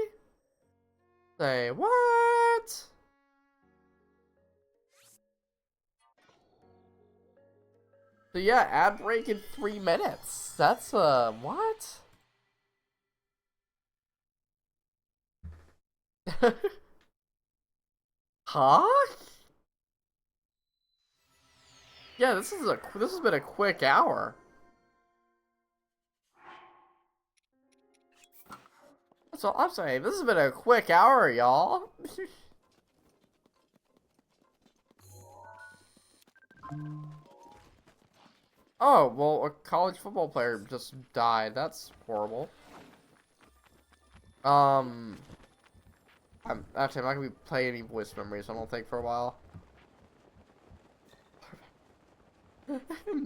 Say, what? So yeah, ad break in 3 minutes. That's, what? Huh? Yeah, this has been a quick hour. That's all I'm saying. This has been a quick hour, y'all. Oh, well, a college football player just died. That's horrible. I'm not gonna be playing any voice memories, I don't think, for a while.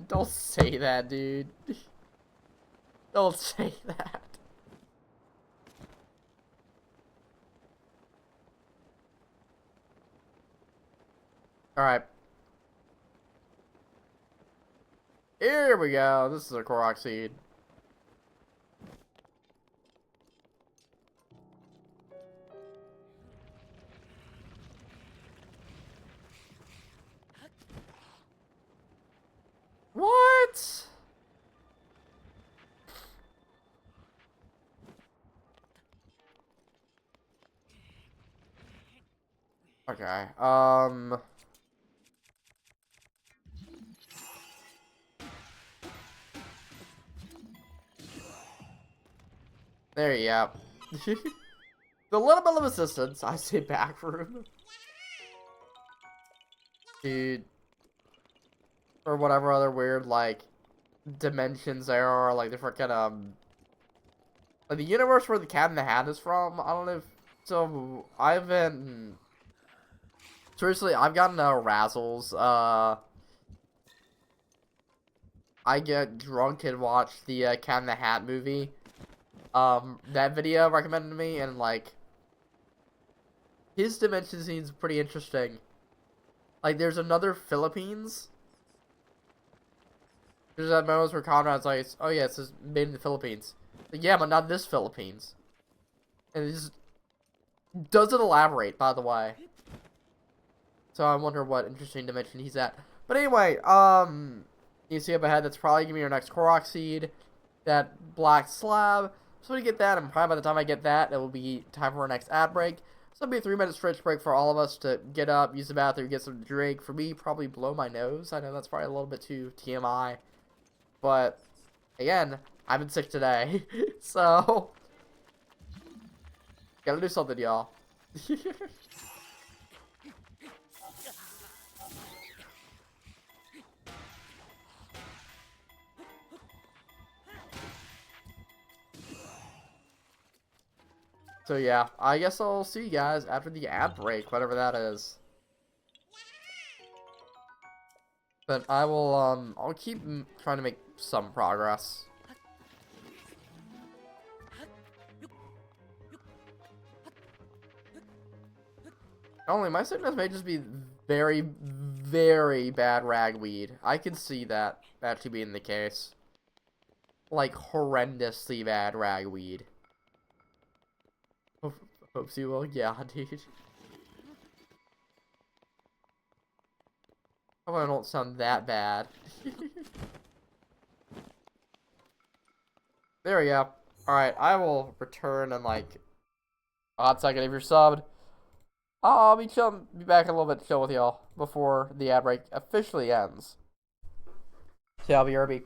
Don't say that, dude. Don't say that. Alright. Here we go. This is a Korok seed. What? Okay. There you go. The little bit of assistance, I say back room. Dude. Or whatever other weird, like, dimensions there are, like the freaking, like the universe where the Cat in the Hat is from. I don't know if, so, I've been, seriously, I've gotten, razzles, I get drunk and watch the, Cat in the Hat movie, that video recommended to me, and, like, his dimension seems pretty interesting. Like, there's another Philippines. There's that moment where Conrad's like, oh yeah, it's made in the Philippines. Like, yeah, but not this Philippines. And it just doesn't elaborate, by the way. So I wonder what interesting dimension he's at. But anyway, you see up ahead, that's probably gonna be your next Korok seed. That black slab. So to get that, and probably by the time I get that, it will be time for our next ad break. So it'll be a 3-minute stretch break for all of us to get up, use the bathroom, get some drink. For me, probably blow my nose. I know that's probably a little bit too TMI. But, again, I've been sick today. So, gotta do something, y'all. So yeah, I guess I'll see you guys after the ad break, whatever that is. But I will, I'll keep trying to make some progress. Only my sickness may just be very, very bad ragweed. I can see that actually being the case. Like, horrendously bad ragweed. Hopes you will, yeah, dude. Hope I don't sound that bad. There we go. Alright, I will return in like a hot second. If you're subbed, I'll be back in a little bit to chill with y'all before the ad break officially ends. See, I'll be RB.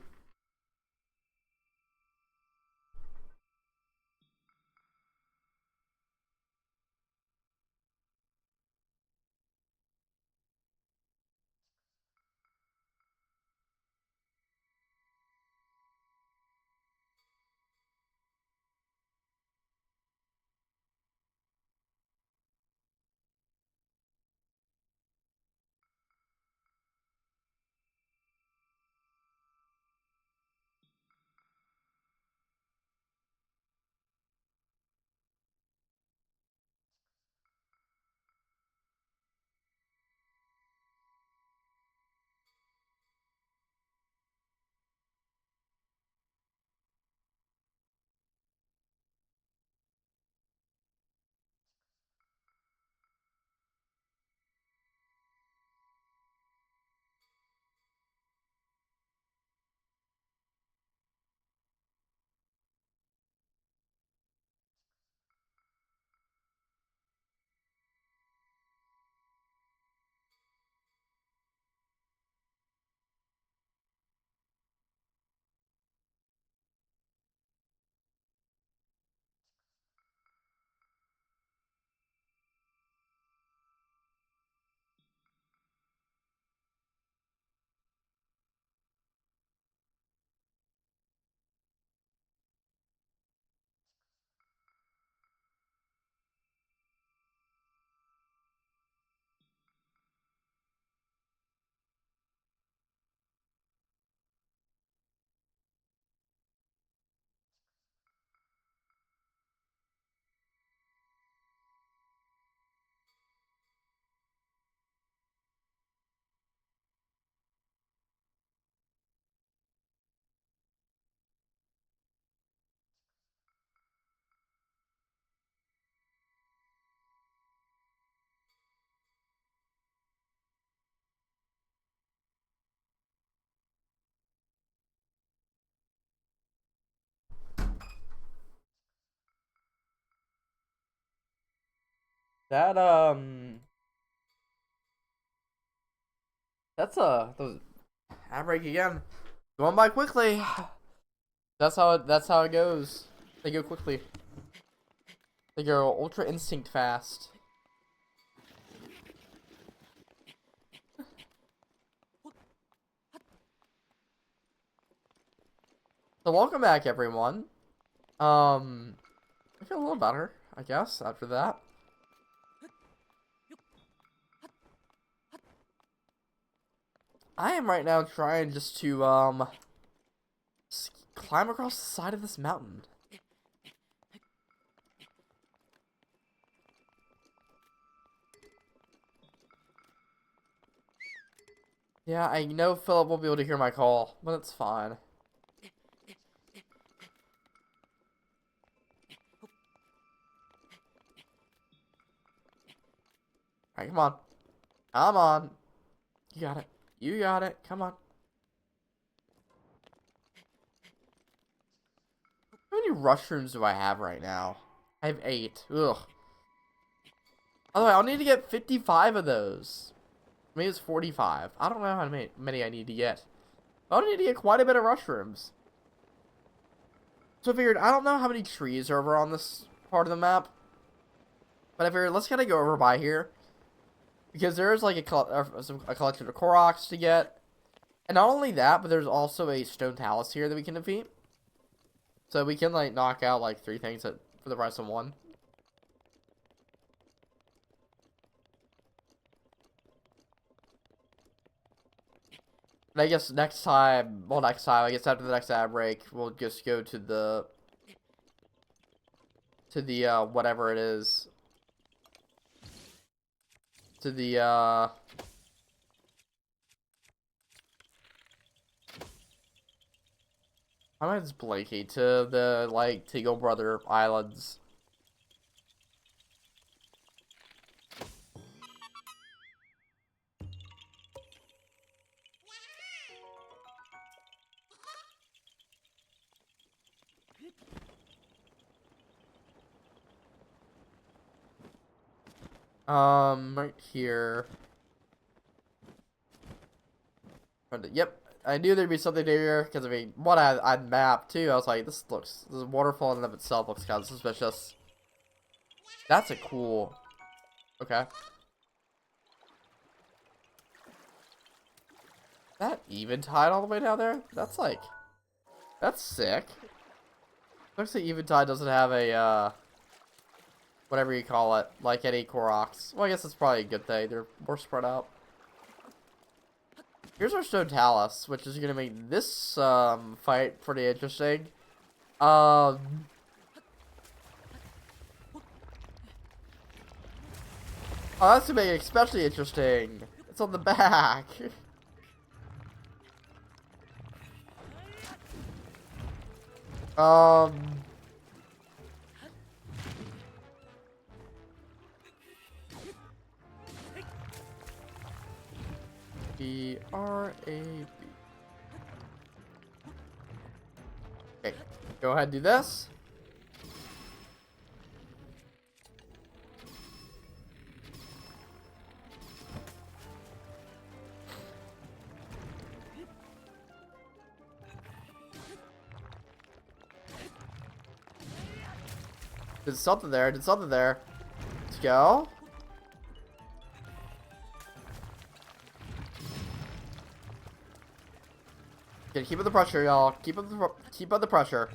That That's those ad break again. Going by quickly. That's how it goes. They go quickly. They go ultra instinct fast. So welcome back, everyone. I feel a little better, I guess, after that. I am right now trying just to climb across the side of this mountain. Yeah, I know Philip won't be able to hear my call, but it's fine. Alright, come on. Come on. You got it. You got it. Come on. How many mushrooms do I have right now? I have 8. Ugh. By the way, I'll need to get 55 of those. Maybe it's 45. I don't know how many I need to get. I'll need to get quite a bit of mushrooms. So I figured, I don't know how many trees are over on this part of the map. But I figured, let's kind of go over by here. Because there's like a collection of Koroks to get. And not only that, but there's also a stone talus here that we can defeat. So we can like knock out like 3 things for the price of 1. And I guess next time, I guess after the next ad break, we'll just go to the whatever it is. To the, how am I just blanking? To the, like, Tingle Brother Islands. Right here. Yep, I knew there'd be something here, because, I mean, what I'd mapped, too. I was like, this waterfall in and of itself looks kind of suspicious. That's a cool... Okay. That Eventide all the way down there? That's, like... That's sick. Looks like Eventide doesn't have a, whatever you call it, like any Koroks. Well, I guess that's probably a good thing. They're more spread out. Here's our stone talus, which is gonna make this fight pretty interesting. Oh, that's gonna make it especially interesting. It's on the back. B-R-A-B. Okay, go ahead and do this. Did something there, Let's go. Okay, keep up the pressure, y'all. Keep up the pressure.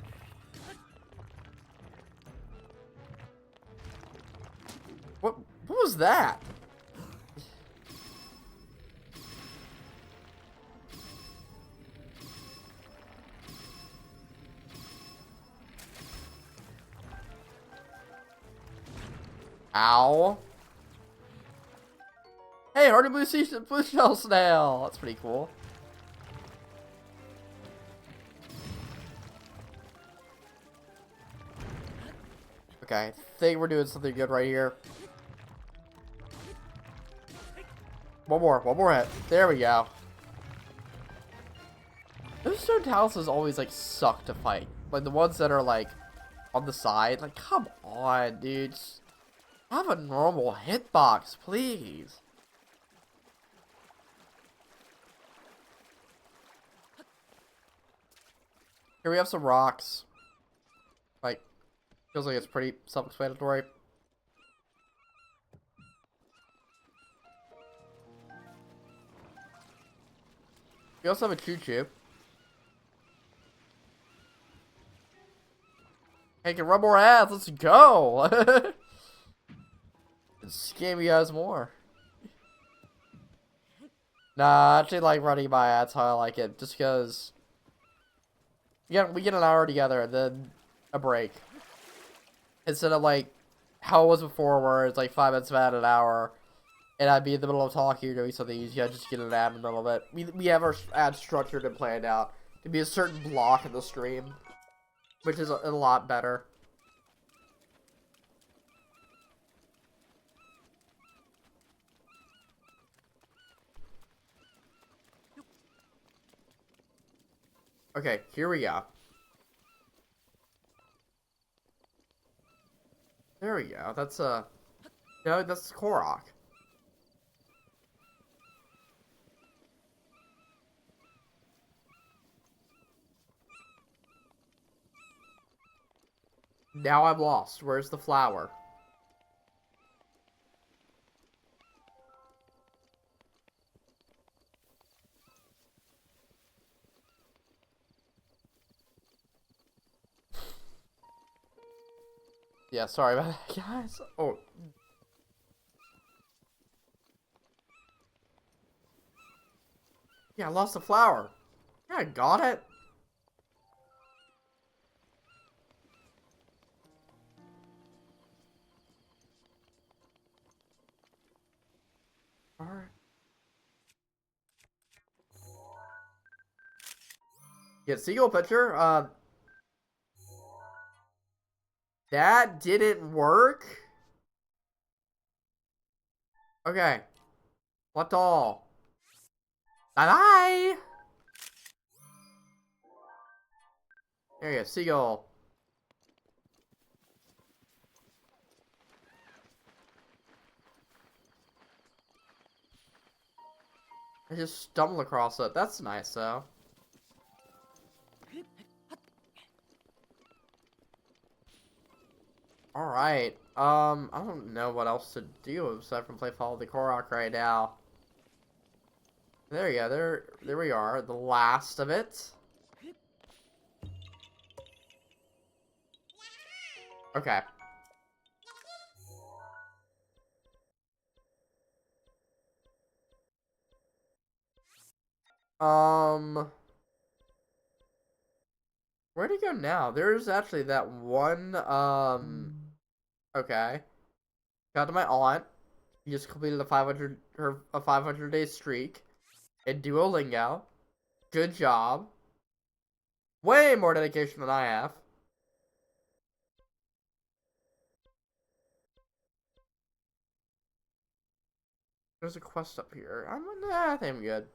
What was that? Ow. Hey, hardy blue shell snail. That's pretty cool. Okay, I think we're doing something good right here. One more hit. There we go. Those stone taluses always like suck to fight. Like the ones that are like on the side. Like, come on, dude. Just have a normal hitbox, please. Here we have some rocks. Like, feels like it's pretty self-explanatory. We also have a choo-choo. Hey, can rub more ads. Let's go. Scam you guys more. Nah, I actually like running my ads how I like it. Just because we get an hour together and then a break. Instead of like how it was before where it's like 5 minutes of ad an hour. And I'd be in the middle of talking or doing something easy. I'd just get an ad in the middle of it. We have our ad structured and planned out to be a certain block in the stream. Which is a lot better. Okay, here we go. There we go. That's no, that's Korok. Now I'm lost. Where's the flower? Yeah, sorry about that, guys. Oh. Yeah, I lost the flower. Yeah, I got it. Alright. Yeah, seagull picture. That didn't work. Okay. What all? Bye bye. There you go, seagull. I just stumbled across it. That's nice, though. Alright. I don't know what else to do aside from play Follow the Korok right now. There you go. There we are. The last of it. Okay. Where'd he go now? There's actually that one, okay. Got to my aunt. He just completed a 500-day streak in Duolingo. Good job. Way more dedication than I have. There's a quest up here. I think I'm good.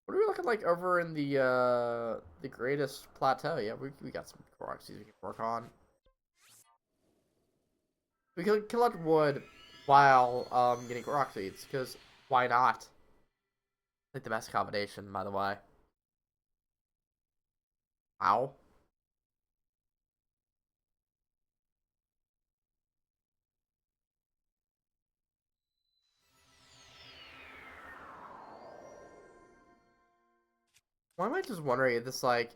What are we looking like over in the greatest plateau? Yeah, we got some Koroks we can work on. We can collect wood while getting Korok seeds, because why not? Like the best combination, by the way. Ow. Why am I just wondering if this, like,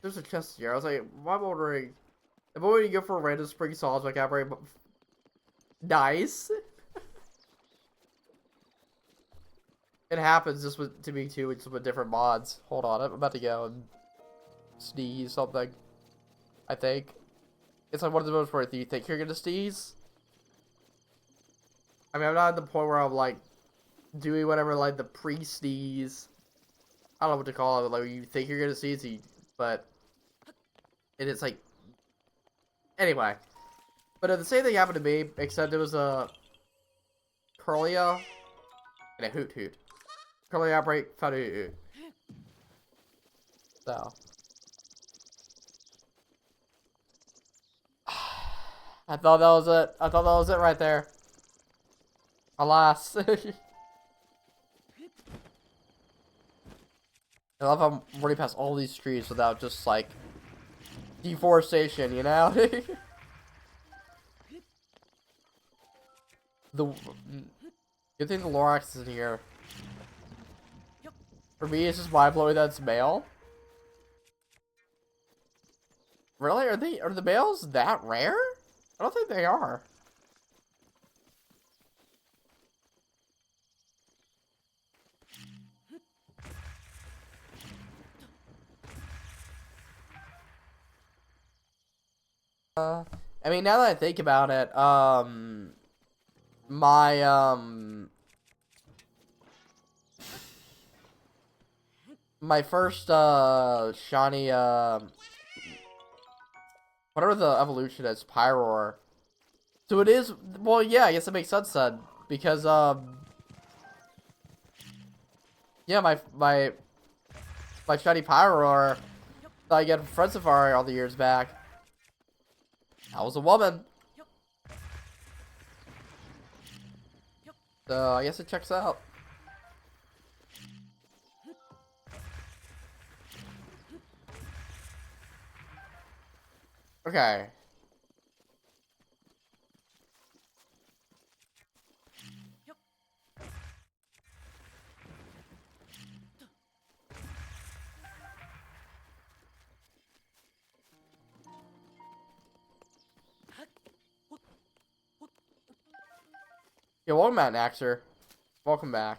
there's a chest here. I was like, why am I wondering? If I want to go for a random spring solids, like, I'm nice. It happens just with, to me too, just with different mods. Hold on, I'm about to go and sneeze something. I think. It's like one of the most worth. You think you're gonna sneeze? I mean, I'm not at the point where I'm like doing whatever, like the pre-sneeze. I don't know what to call it. Like you think you're gonna sneeze, but it is like anyway. But the same thing happened to me, except it was a Curlia and a Hoot Hoot. Curlia outbreak, found a Hoot Hoot. So. I thought that was it. I thought that was it right there. Alas. I love how I'm already past all these trees without just, like, deforestation, you know? Good thing the Lorax isn't here. For me, it's just mind-blowing that it's male. Really? Are the males that rare? I don't think they are. I mean, now that I think about it, my, my first, shiny, whatever the evolution is, Pyroar. So it is, well, yeah, I guess it makes sense then, because, yeah, my shiny Pyroar that I get from Friend Safari all the years back, that was a woman. So I guess it checks out. Okay. Yeah, welcome back, Naxer. Welcome back.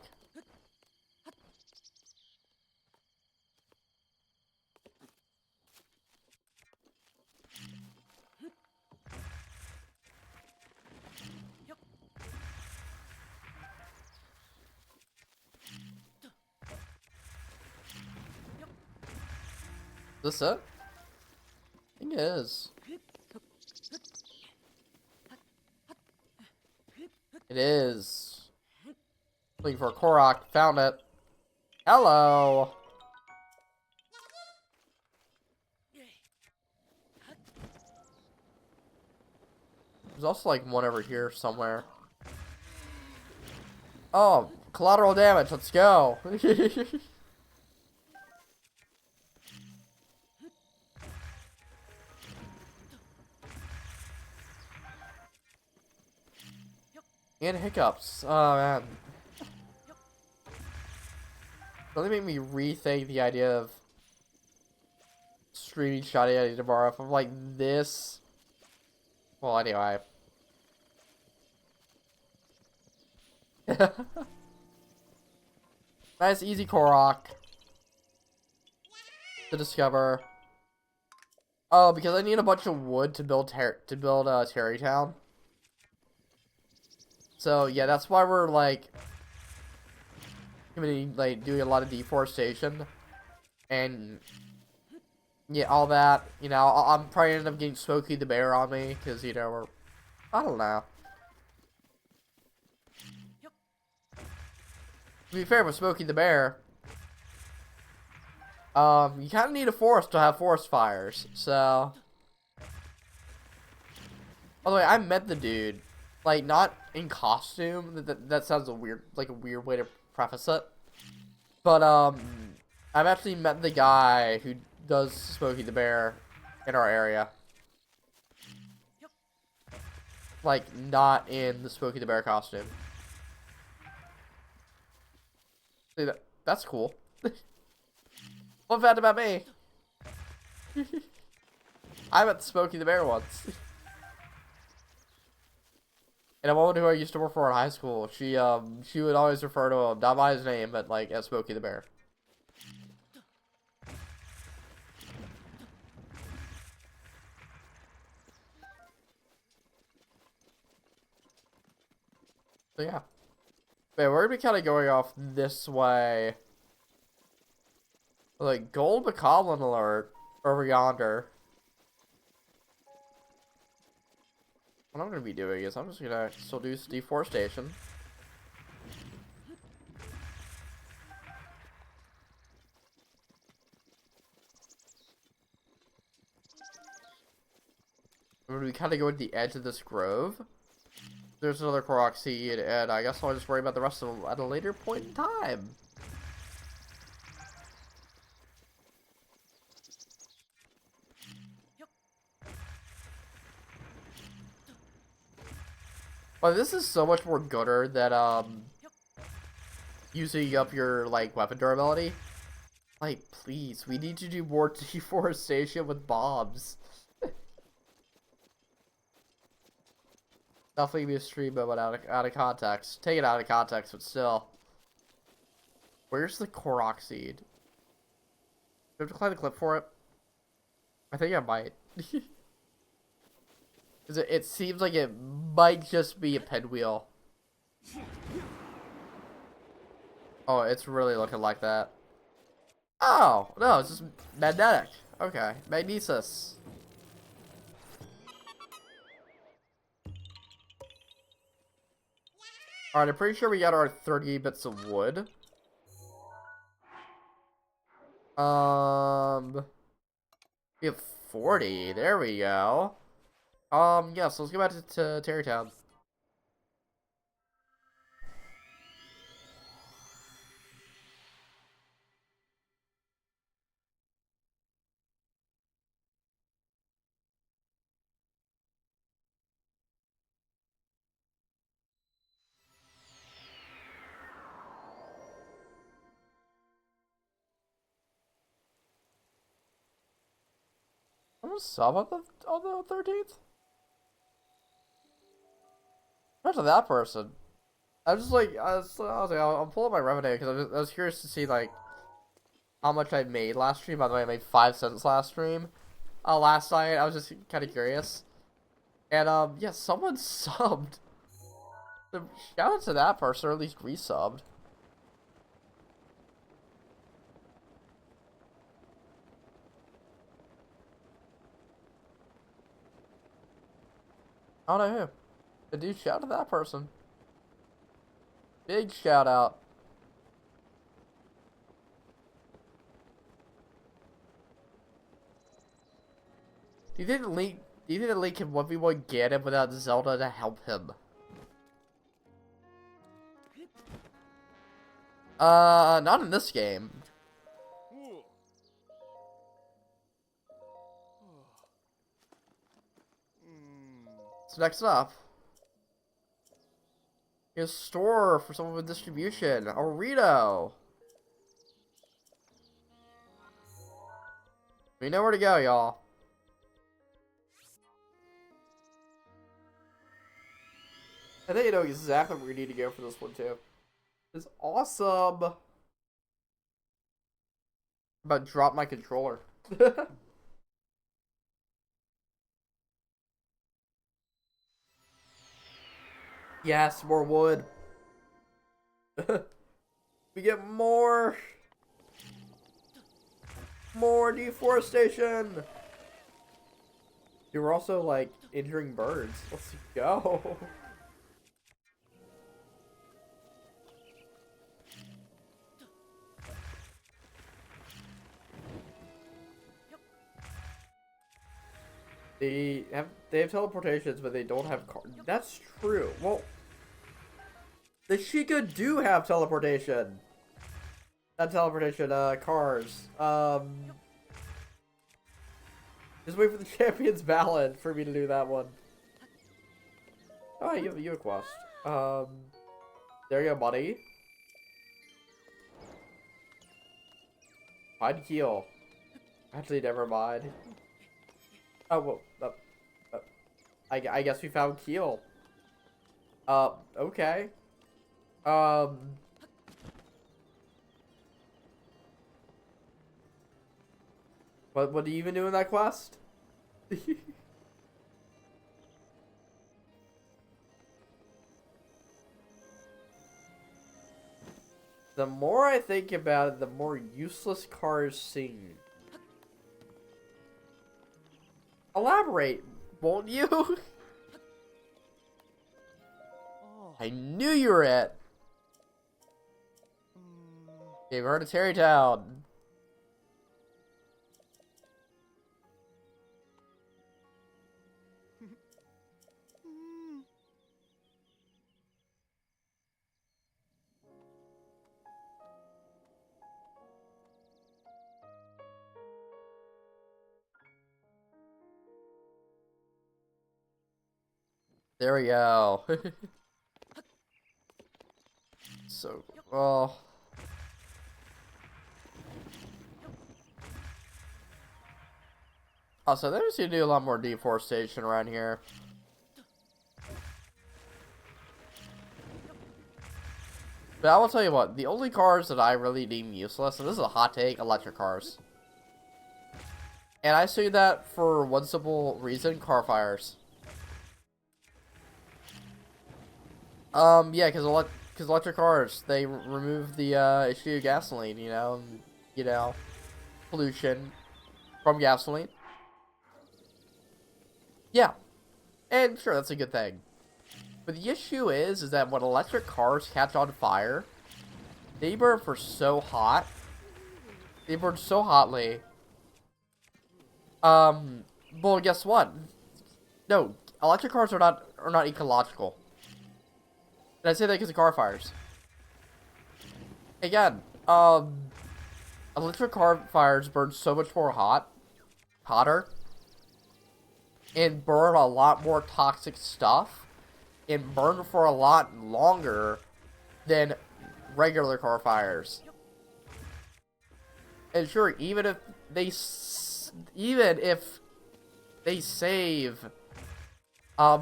Is this it? I think it is. It is. Looking for a Korok. Found it. Hello. There's also like one over here somewhere. Oh, collateral damage. Let's go. And hiccups. Oh man. Really make me rethink the idea of streaming Shiny Eddie tomorrow. If I'm like this. Well, anyway. Nice, easy Korok to discover. Oh, because I need a bunch of wood to build Tarry Town. So yeah, that's why we're like doing a lot of deforestation, and yeah, all that. You know, I'm probably end up getting Smokey the Bear on me because you know we're, I don't know. To be fair with Smokey the Bear, you kind of need a forest to have forest fires. So, by the way, I met the dude, like not in costume. That sounds a weird way to preface it. But I've actually met the guy who does Smokey the Bear in our area. Like not in the Smokey the Bear costume. See that's cool. Fun fact about me. I met Smokey the Bear once. And a woman who I used to work for in high school, she would always refer to him, not by his name, but like as Smokey the Bear. So yeah. Wait, we're gonna be kind of going off this way. Like, gold Bokoblin alert over yonder. What I'm gonna be doing is I'm just gonna still do deforestation. I'm gonna be kind of going to the edge of this grove. There's another Korok seed, and I guess I'll just worry about the rest of them at a later point in time. But this is so much more gooder than using up your like weapon durability. Like, please, we need to do more deforestation with bombs. Definitely be a stream moment out of context. Take it out of context, but still. Where's the Korok seed? Do I have to climb the clip for it? I think I might. Because it seems like it might just be a pinwheel. Oh, it's really looking like that. Oh, no, it's just magnetic. Okay, magnesis. Alright, I'm pretty sure we got our 30 bits of wood. We have 40. There we go. Yeah, so let's go back to Tarrytown. I'm gonna sub on the 13th? Not to that person. I'm just like, I'm pulling my revenue because I was curious to see, like, how much I made last stream. By the way, I made 5 cents last stream. Last night, I was just kind of curious. And, yeah, someone subbed. So, shout out to that person, or at least resubbed. I don't know who. But dude, shout out to that person. Big shout out. Do you think the Link can 1v1 get him without Zelda to help him? Not in this game. So next up, here's a store for someone with distribution. Orito. We know where to go, y'all. I think you know exactly where we need to go for this one too. It's awesome. I'm about to drop my controller. Yes, more wood. We get more deforestation. You're also like injuring birds. Let's go. They have teleportations, but they don't have cars. That's true. Well, the Sheikah do have teleportation. Not teleportation, cars. Just wait for the champion's ballad for me to do that one. Oh, you have a quest. There you go, buddy. Find Keel. Actually, never mind. Oh, well, I guess we found Keel. Okay. What do you even do in that quest? The more I think about it, the more useless cars seem. Elaborate, won't you? I knew you were it. Gave her to Tarrytown. There we go. So, well. Also, they just need to do a lot more deforestation around here. But I will tell you what, the only cars that I really deem useless, and this is a hot take, electric cars. And I say that for one simple reason, car fires. Yeah, because electric cars, they remove the issue of gasoline, you know, pollution from gasoline. Yeah, and sure, that's a good thing. But the issue is that when electric cars catch on fire, they burn for so hot. They burn so hotly. Well, guess what? No, electric cars are not ecological. And I say that because of car fires. Again, electric car fires burn so much more hotter, and burn a lot more toxic stuff, and burn for a lot longer than regular car fires. And sure, even if they save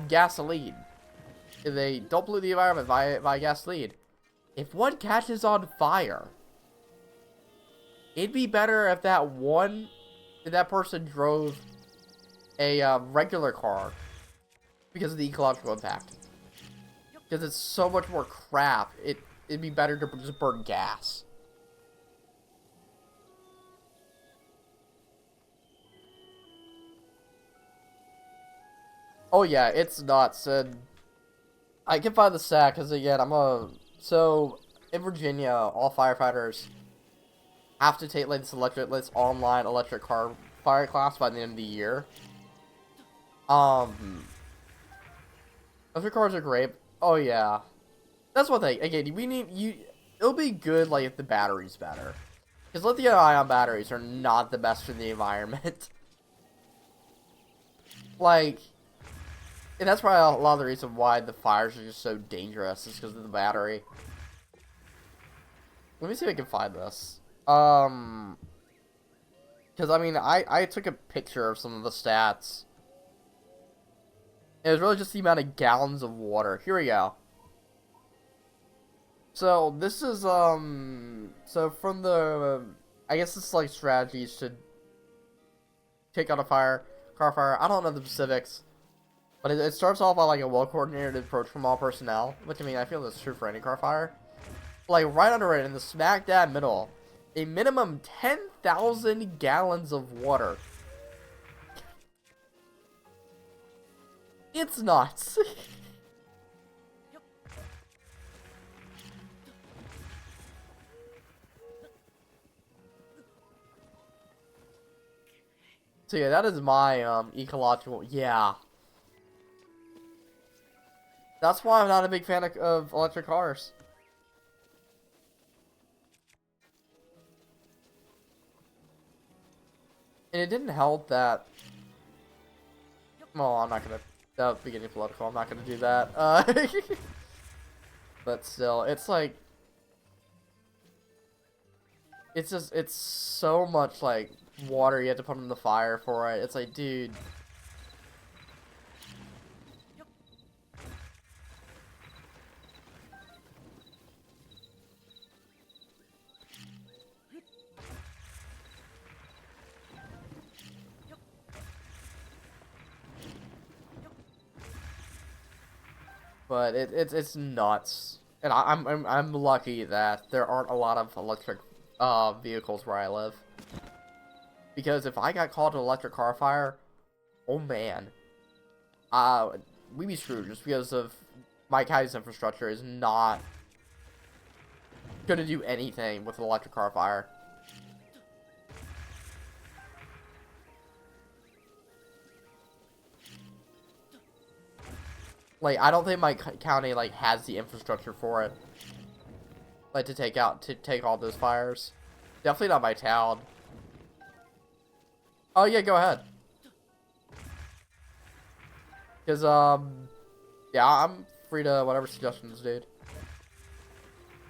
gasoline, if they don't pollute the environment by gasoline, if one catches on fire, it'd be better if that person drove a regular car because of the ecological impact. Because it's so much more crap. It'd be better to just burn gas. Oh yeah, it's nuts, and I can find the stat because again, so in Virginia, all firefighters have to take like this online electric car fire class by the end of the year. Electric cars are great. Oh yeah, that's one thing. Again, it'll be good like if the battery's better, because lithium-ion batteries are not the best for the environment. Like. And that's probably a lot of the reason why the fires are just so dangerous, is because of the battery. Let me see if I can find this. Because, I mean, I took a picture of some of the stats. It was really just the amount of gallons of water. Here we go. So, this is, so from the, I guess it's like strategies to take out a car fire. I don't know the specifics. But it starts off by like a well-coordinated approach from all personnel, which I mean I feel that's true for any car fire. Like right under it in the smack dab middle, a minimum 10,000 gallons of water. It's nuts. So yeah, that is my ecological. Yeah. That's why I'm not a big fan of electric cars. And it didn't help that... Well, I'm not gonna... That was beginning political, I'm not gonna do that. But still, it's like... It's so much, like, water you have to put in the fire for it. It's like, dude... But it's nuts, and I'm lucky that there aren't a lot of electric vehicles where I live. Because if I got called to an electric car fire, oh man, we'd be screwed just because of my county's infrastructure is not gonna do anything with an electric car fire. Like, I don't think my county, like, has the infrastructure for it. Like, to take all those fires. Definitely not my town. Oh, yeah, go ahead. Because, Yeah, I'm free to whatever suggestions, dude.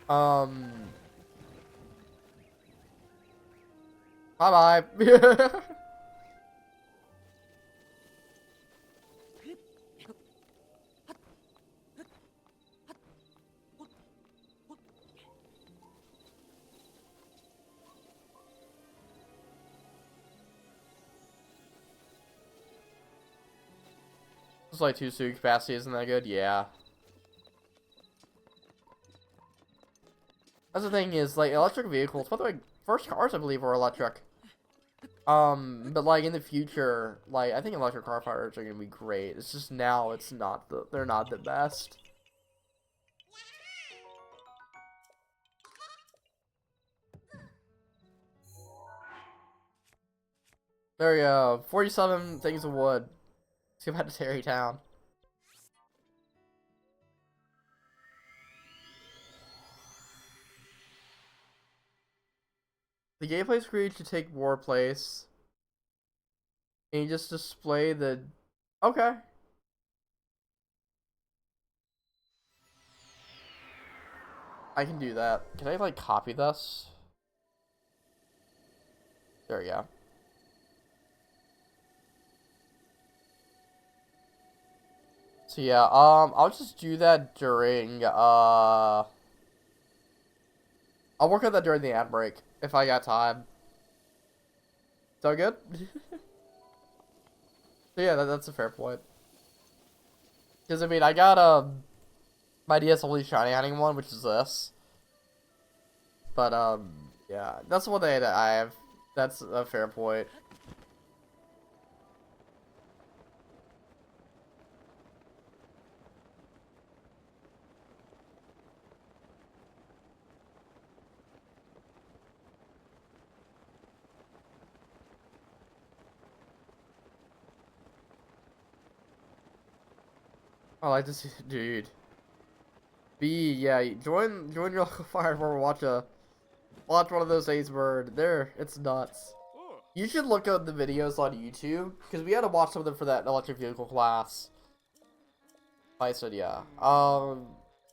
Bye bye. It's like 2 suit capacity, isn't that good? Yeah. That's the thing is, like, electric vehicles, by the way, first cars, I believe, were electric. But, like, in the future, like, I think electric car fighters are gonna be great. It's just now, they're not the best. There we go. 47 things of wood. Let's go back to Tarry Town. The gameplay screen should take more place. And you just display the... Okay. I can do that. Can I, like, copy this? There we go. So yeah, I'll just do that during, I'll work on that during the ad break, if I got time. So good? So yeah, that's a fair point. Because, I mean, I got, my DSLE shiny hunting one, which is this. But, yeah, that's one thing that I have. That's a fair point. I like to see, dude. B, yeah, join your local fire for watch one of those Ace Bird. There, it's nuts. You should look up the videos on YouTube, because we had to watch some of them for that electric vehicle class. I said, yeah.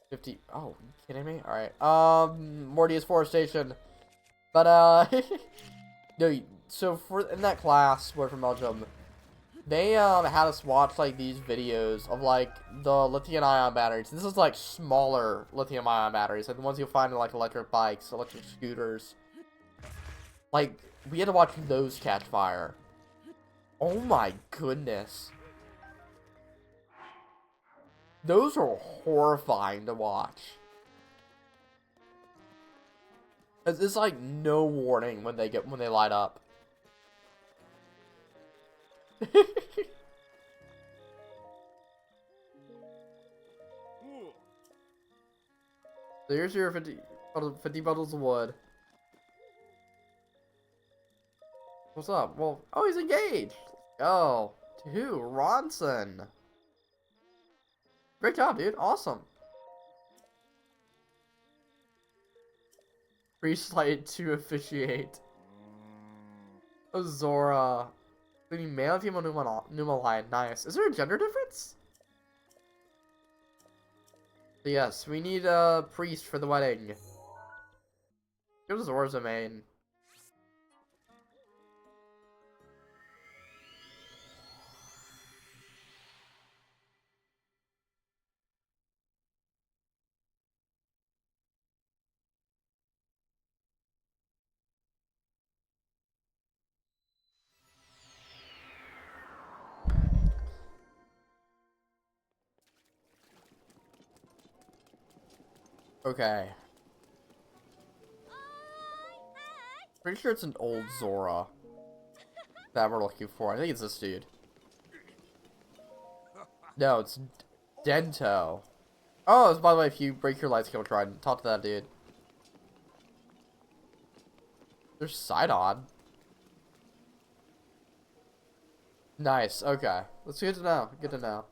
50, oh, you kidding me? Alright, Mortius Forestation. But, no, so in that class, we're from Belgium, they, had us watch, like, these videos of, like, the lithium-ion batteries. This is, like, smaller lithium-ion batteries, like the ones you'll find in, like, electric bikes, electric scooters. Like, we had to watch those catch fire. Oh my goodness. Those are horrifying to watch. It's like no warning when they light up. So here's your 50 bundles of wood. What's up? Well, oh, he's engaged. Oh, to who? Ronson. Great job, dude. Awesome. Priest light to officiate. Oh, Zora. We need male and female Numa line. Nice. Is there a gender difference? So yes, we need a priest for the wedding. Give Zora's a main. Okay. Pretty sure it's an old Zora that we're looking for. I think it's this dude. No, it's Dento. Oh, by the way, if you break your lights, go try and talk to that dude. There's Sidon. Nice, okay. That's good to know. Good to know.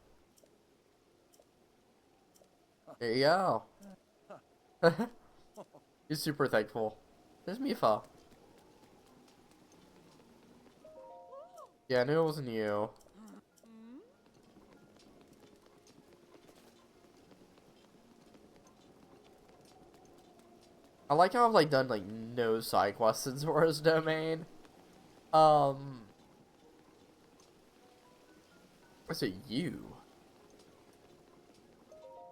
There you go. He's super thankful. There's Mifa. Yeah, I knew it wasn't you. I like how I've like done like no side quests in Zora's domain. What's it? You?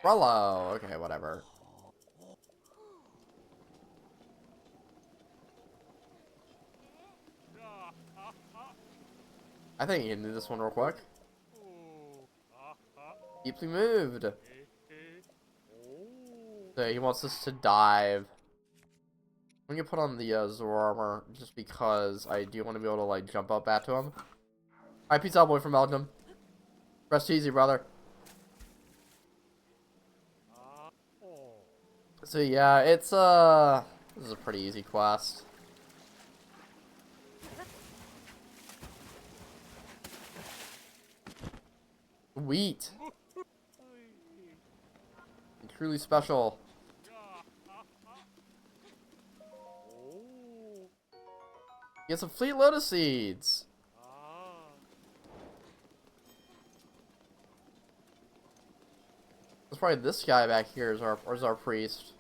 Frollo. Okay, whatever. I think you can do this one real quick. Deeply moved. So he wants us to dive. I'm gonna put on the Zora armor just because I do want to be able to like jump up back to him. Alright, peace out, boy from Belgium. Rest easy, brother. So yeah, it's this is a pretty easy quest. Wheat. Truly special. Get some Fleet Lotus seeds. That's probably this guy back here is our priest.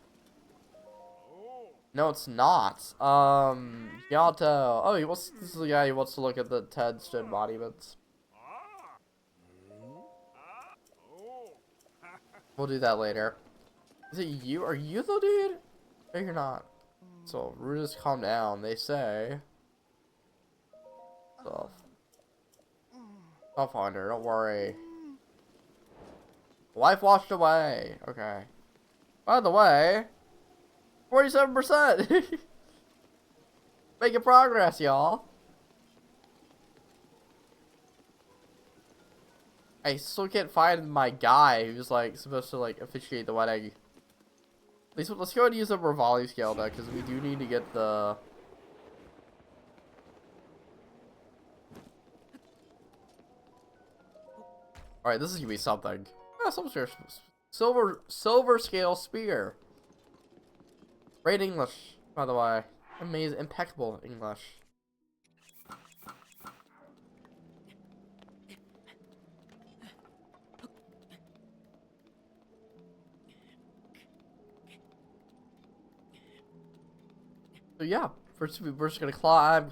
No, it's not. Yato. Oh, this is the guy who wants to look at the Ted stone monuments. We'll do that later. Is it you? Are you the dude? No, you're not. So, just calm down, they say. So, I'll find her, don't worry. Life washed away. Okay. By the way, 47%! Making progress, y'all. I still can't find my guy who's like supposed to like officiate the wedding. At least let's go ahead and use a Rivali scale deck because we do need to get the. All right, this is gonna be something. Ah, silver scale spear. Great English, by the way. Amazing, impeccable English. So yeah, first we're just gonna climb.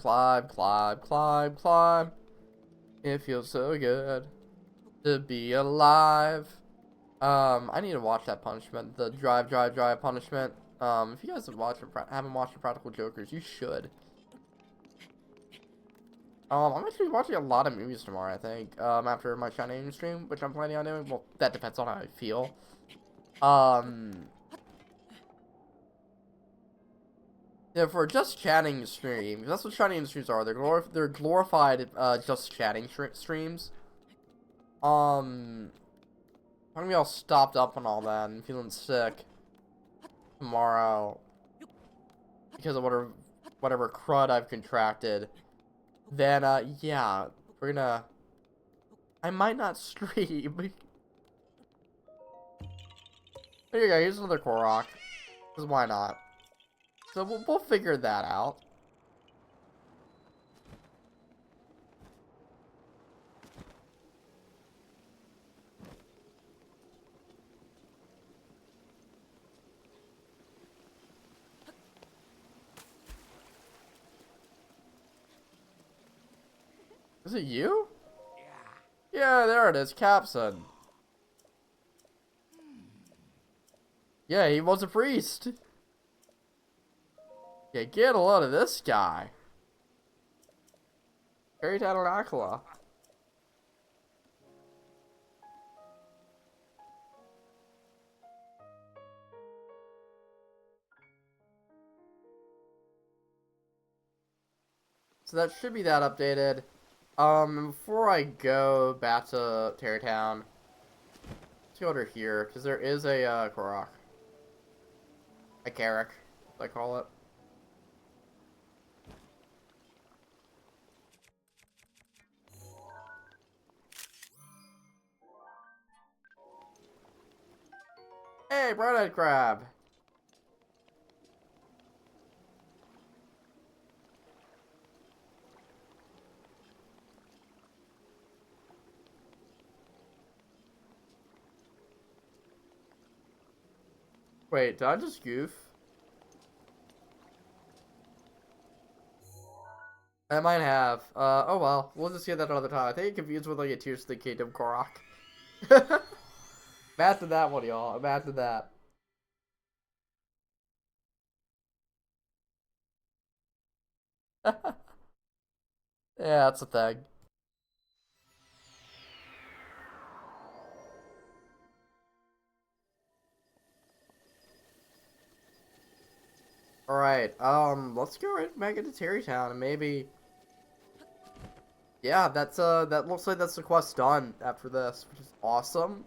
It feels so good to be alive. I need to watch that punishment, the drive punishment. If you guys haven't watched the Practical Jokers, you should. I'm actually watching a lot of movies tomorrow, I think, after my Shining stream, which I'm planning on doing. Well, that depends on how I feel. Yeah, for just chatting streams, that's what chatting streams are. They're glorified, just chatting streams. I'm gonna be all stopped up and all that and feeling sick tomorrow because of whatever crud I've contracted. Then, yeah, I might not stream. There you go, here's another Korok. Because why not? So we'll figure that out. Is it you? Yeah, there it is, Capson. Yeah, he was a priest. Yeah, get a load of this guy. Tarry Tabernacle. So that should be that updated. Before I go back to Terrytown, let's go over here, because there is a, Korok. A Carrick, as I call it. Hey, Brown-Eyed Crab! Wait, did I just goof? I might have. Oh well. We'll just get that another time. I think it confused with like a Tears of the Kingdom Korok. Imagine that one, y'all. Imagine that. Yeah, that's a thing. Alright, let's go right back into Terrytown and maybe yeah, that looks like that's the quest done after this, which is awesome.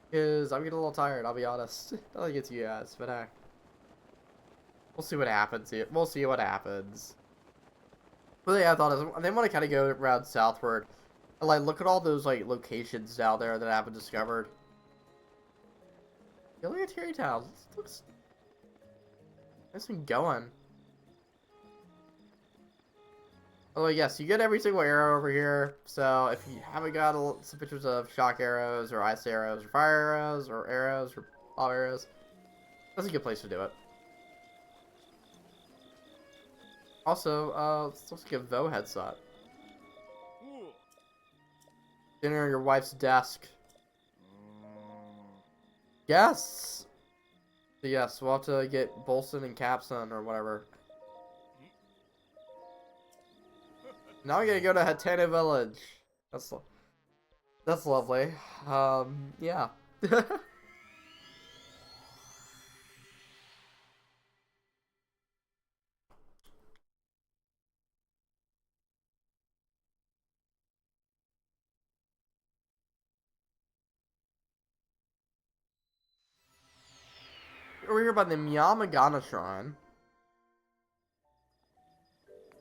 Because I'm getting a little tired, I'll be honest. Not like it's you guys, but hey. We'll see what happens here. We'll see what happens. But yeah, I thought they want to kind of go around southward. And like look at all those like locations down there that I haven't discovered. Yeah, look at Terrytown. This looks nice and going. Oh yes, you get every single arrow over here. So if you haven't got some pictures of shock arrows or ice arrows or fire arrows or lava arrows, that's a good place to do it. Also, let's give Vo a headshot. Dinner at your wife's desk. Yes. So yes, we'll have to get Bolson and Capson or whatever. Now we gotta go to Hatena Village. That's lovely. Yeah. We're here by the Miyamagana Shrine.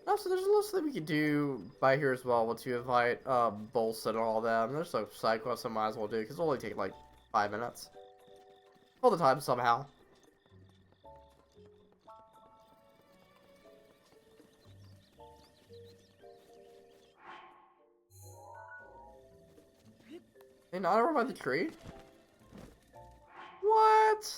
Also, there's a little something we could do by here as well once you invite Bolson and all them. There's a side quest I might as well do because it'll only take like 5 minutes. All the time somehow. Hey, not over by the tree? What?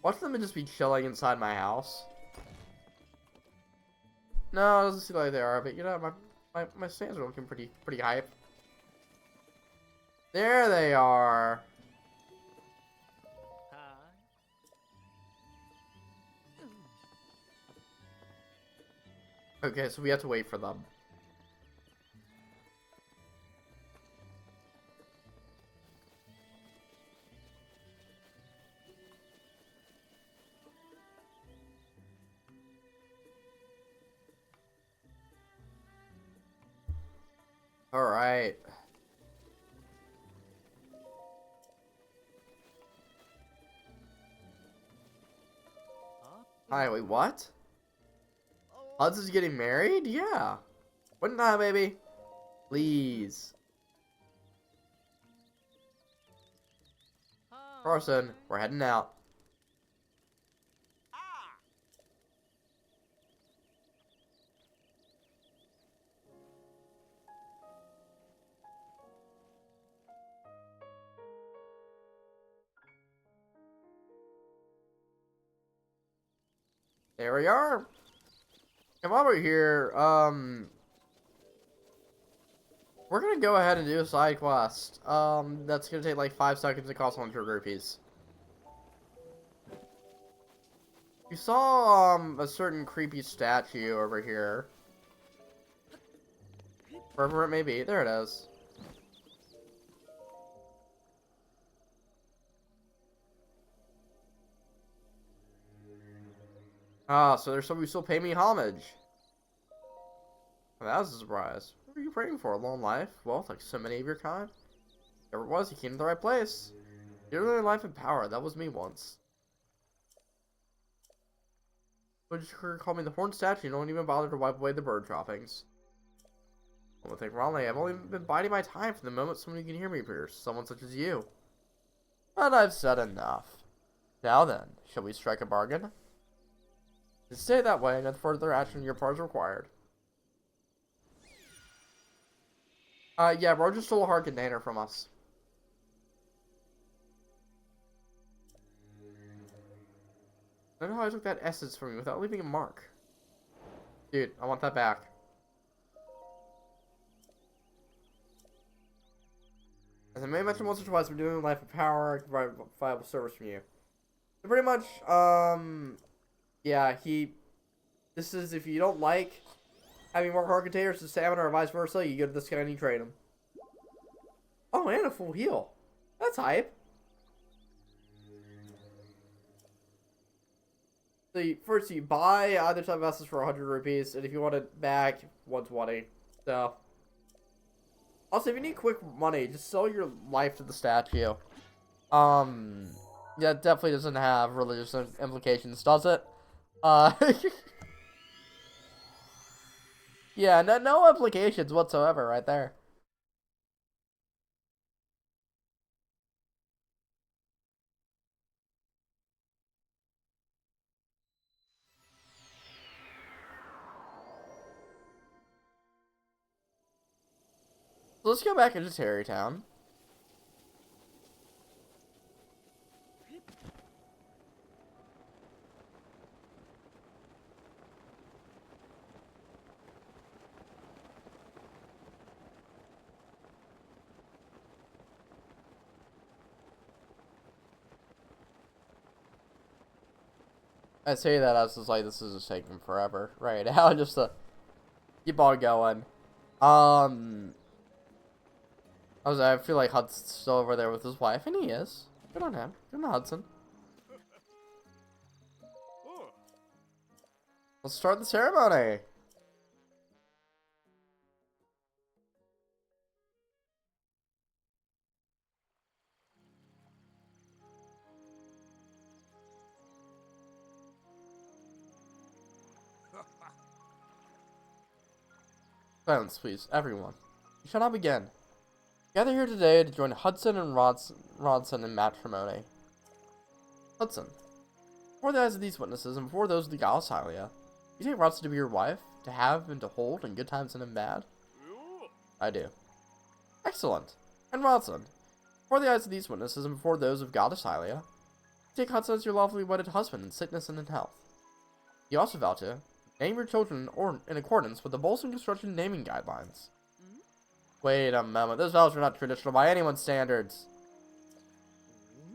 Watch them just be chilling inside my house. No, it doesn't seem like they are, but you know, my stands are looking pretty hype. There they are. Okay, so we have to wait for them. Alright. Hi, wait, what? Hudson's getting married? Yeah. Wouldn't I, baby? Please. Carson, we're heading out. There we are. Come over here. We're gonna go ahead and do a side quest. That's gonna take like 5 seconds and cost 100 rupees. You saw, a certain creepy statue over here. Wherever it may be. There it is. Ah, so there's somebody who still pay me homage. Well, that was a surprise. What were you praying for? A long life? Wealth, like so many of your kind? Whoever it was, you came to the right place. You're really life and power. That was me once. But you call me the horned statue. You don't even bother to wipe away the bird droppings. One thing wrongly, I've only been biding my time for the moment someone who can hear me pierce. Someone such as you. But I've said enough. Now then, shall we strike a bargain? To stay that way, and further action on your part is required. Yeah, bro just stole a hard container from us. I don't know how I took that essence from you without leaving a mark. Dude, I want that back. As I may have mentioned once or twice, we're doing Life of Power, provide viable service from you. So pretty much, yeah, this is if you don't like having more hard containers to stamina or vice versa, you go to this guy and you trade him. Oh, and a full heal. That's hype. So first you buy either type of vessels for 100 rupees, and if you want it back, 120. So, also if you need quick money, just sell your life to the statue. Yeah, it definitely doesn't have religious implications, does it? Yeah, no implications whatsoever right there. So let's go back into Tarry Town. I say that as just like this is just taking forever right now, just to keep on going. I feel like Hudson's still over there with his wife, and he is. Good on him. Good on Hudson. Let's start the ceremony. Silence, please, everyone. We shall now begin. Gather here today to join Hudson and Rodson in matrimony. Hudson, before the eyes of these witnesses and before those of the Gaussilia, you take Rodson to be your wife, to have and to hold in good times and in bad? I do. Excellent. And Rodson, before the eyes of these witnesses and before those of Gaussilia, you take Hudson as your lawfully wedded husband in sickness and in health. You also vow to name your children in accordance with the Bolson Construction naming guidelines. Wait a moment, those vows are not traditional by anyone's standards.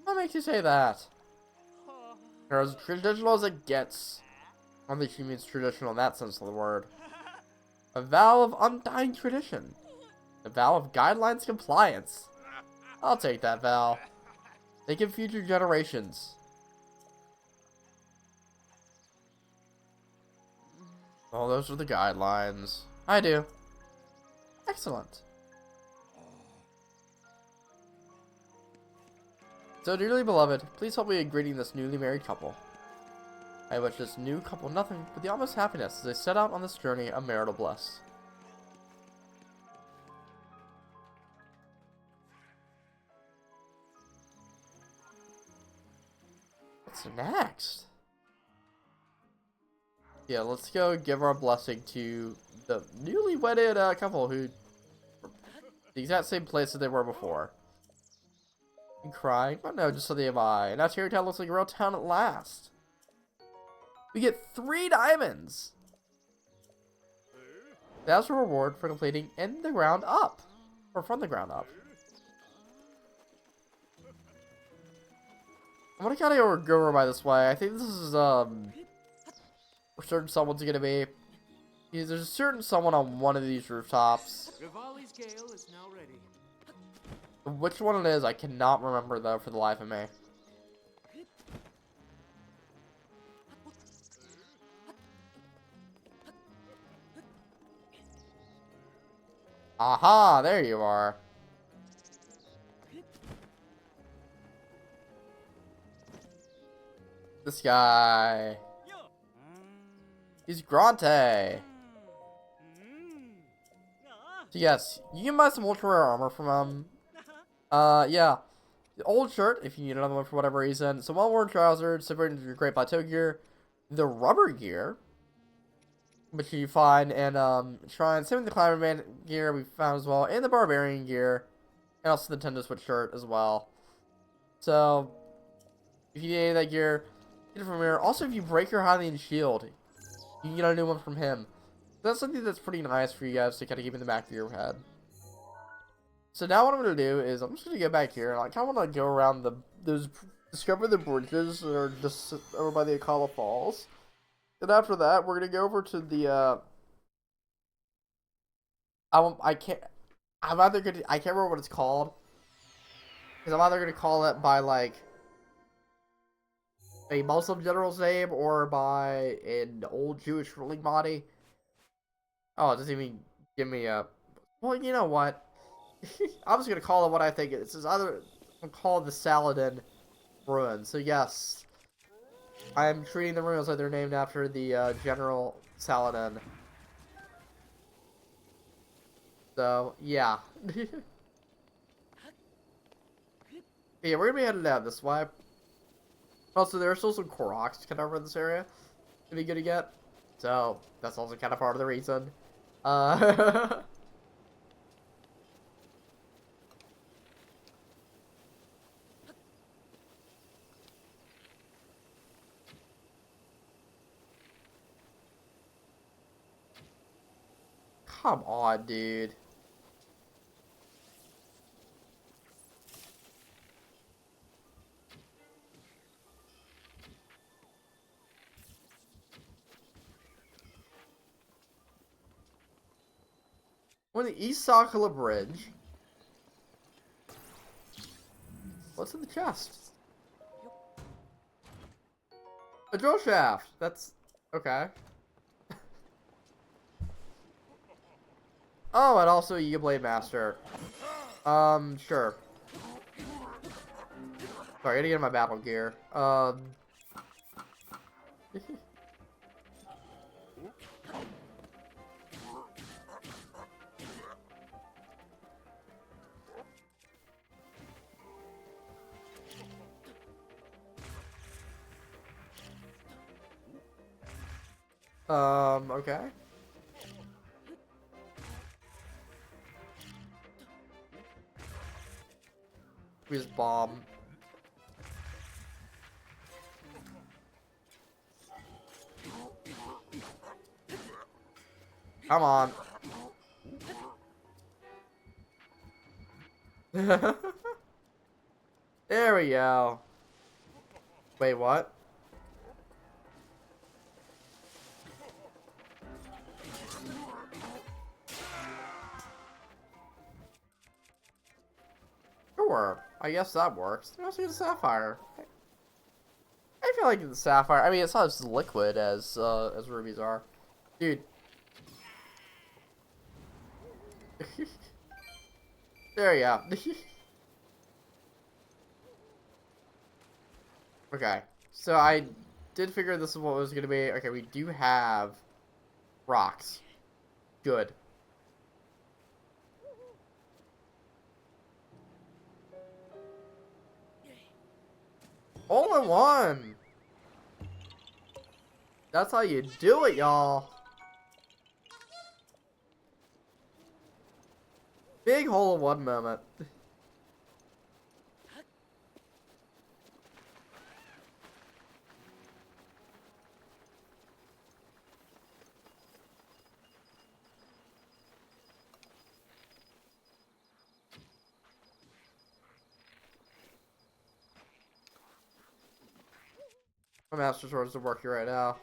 What makes you say that? They're as traditional as it gets. I don't think she means traditional in that sense of the word. A vow of undying tradition. A vow of guidelines compliance. I'll take that vow. Think of future generations. Oh, those are the guidelines. I do. Excellent. So, dearly beloved, please help me in greeting this newly married couple. I wish this new couple nothing but the utmost happiness as they set out on this journey of marital bliss. What's next? Yeah, let's go give our blessing to the newly wedded couple who the exact same place that they were before. You crying? Oh no, just so they am I. And now Tarry Town looks like a real town at last. We get 3 diamonds! That's a reward for completing in the ground up. Or from the ground up. I'm gonna kinda go over by this way. I think this is, where certain someone's gonna be. There's a certain someone on one of these rooftops. Rivali's gale is now ready. Which one it is, I cannot remember though for the life of me. Aha, there you are. This guy. He's Grante. So yes, you can buy some ultra rare armor from him. Yeah. The old shirt, if you need another one for whatever reason. Some well-worn trousers, separated into your Great Plateau gear. The rubber gear, which you find in, Shrine. Same with the Climber Man gear we found as well. And the Barbarian gear. And also the Nintendo Switch shirt as well. So, if you need any of that gear, Get it from here. Also, if you break your Hylian shield, you can get a new one from him. That's something that's pretty nice for you guys to kind of keep in the back of your head. So now what I'm gonna do is I'm just gonna get back here and I kind of want to go around discover the bridges that are just over by the Akala Falls. And after that, we're gonna go over to the I can't remember what it's called because I'm either gonna call it by like a Muslim general's name or by an old Jewish ruling body. Oh, it doesn't even give me a. Well, you know what? I'm just gonna call it what I think it is. It's either I'm called the Saladin Ruins. So yes, I am treating the ruins like they're named after the General Saladin. So yeah, yeah, we're gonna be headed down this way. Also, there are still some Koroks kind of over in this area to be good to get. So that's also kind of part of the reason. Come on, dude. We're in the East Sakala Bridge. What's in the chest? A drill shaft. That's okay. Oh, and also you Blade Master. Sure. Sorry, I gotta get my battle gear. Okay. Where's bomb? Come on. There we go. Wait, what? Sure. I guess that works. Let's get a sapphire. I feel like the sapphire. I mean, it's not as liquid as rubies are, dude. There you go. Okay, so I did figure this is what it was gonna be. Okay, we do have rocks. Good. All in one. That's how you do it, y'all. Big hole in one moment. My Master Sword is working right now.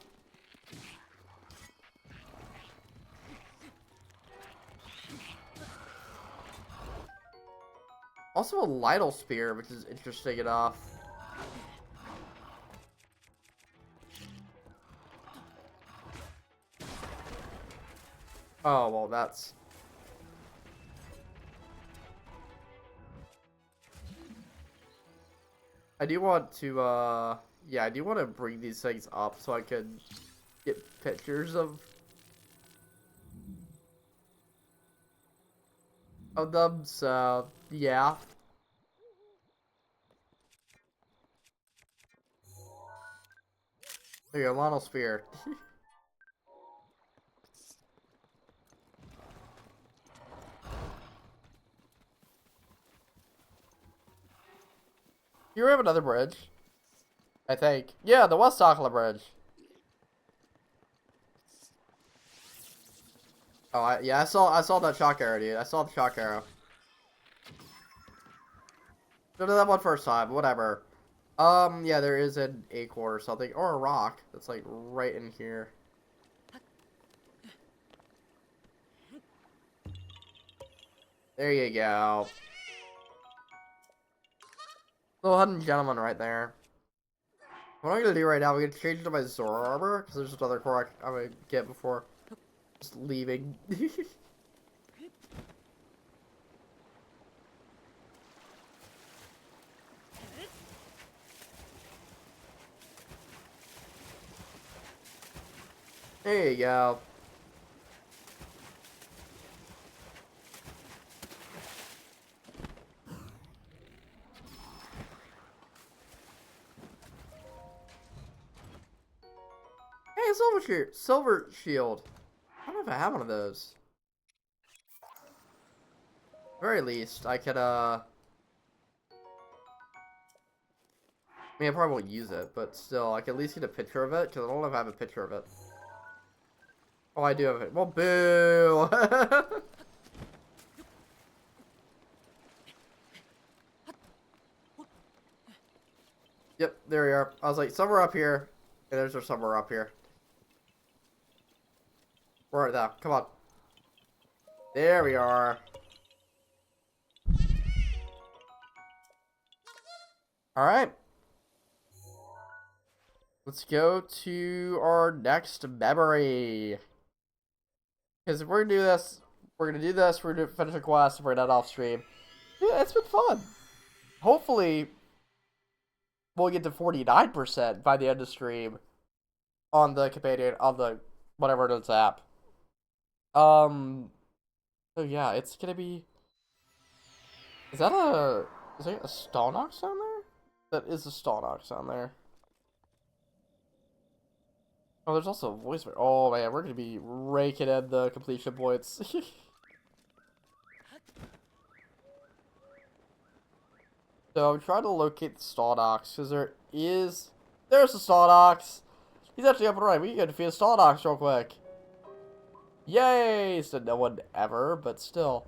Also a Lytle Spear, which is interesting enough. Oh, well, that's... I do want to, yeah, I do want to bring these things up so I can get pictures of them, so, yeah. There you go, Lytle Spear. Here we have another bridge. I think. Yeah, the West Auckland Bridge. Oh, yeah, I saw that shock arrow, dude. I saw the shock arrow. Go to that one first time, whatever. Yeah, there is an acorn or something, or a rock that's like right in here. There you go. Little hidden gentleman right there. What I'm gonna do right now, we're gonna change to my Zora armor, because there's another core I'm gonna get before just leaving. There you go. Hey, silver shield. I don't know if I have one of those. At the very least, I could, I mean, I probably won't use it, but still, I can at least get a picture of it, because I don't know if I have a picture of it. Oh, I do have it. Well, boo! Yep, there we are. I was like, somewhere up here. Okay, there's somewhere up here. Where are they? Come on. There we are. Alright. Let's go to our next memory. Because if we're gonna do this, we're gonna finish a quest, we're not off stream. Yeah, it's been fun. Hopefully, we'll get to 49% by the end of stream on the companion, on the whatever it is app. So yeah, it's gonna be. Is there a Stalnox down there? That is a Stalnox down there. Oh, there's also a voice. Oh man, we're gonna be raking in the completion points. So I'm trying to locate the Stalnox because there's a Stalnox. He's actually up and right. We can defeat a Stalnox real quick. Yay! So no one ever, but still.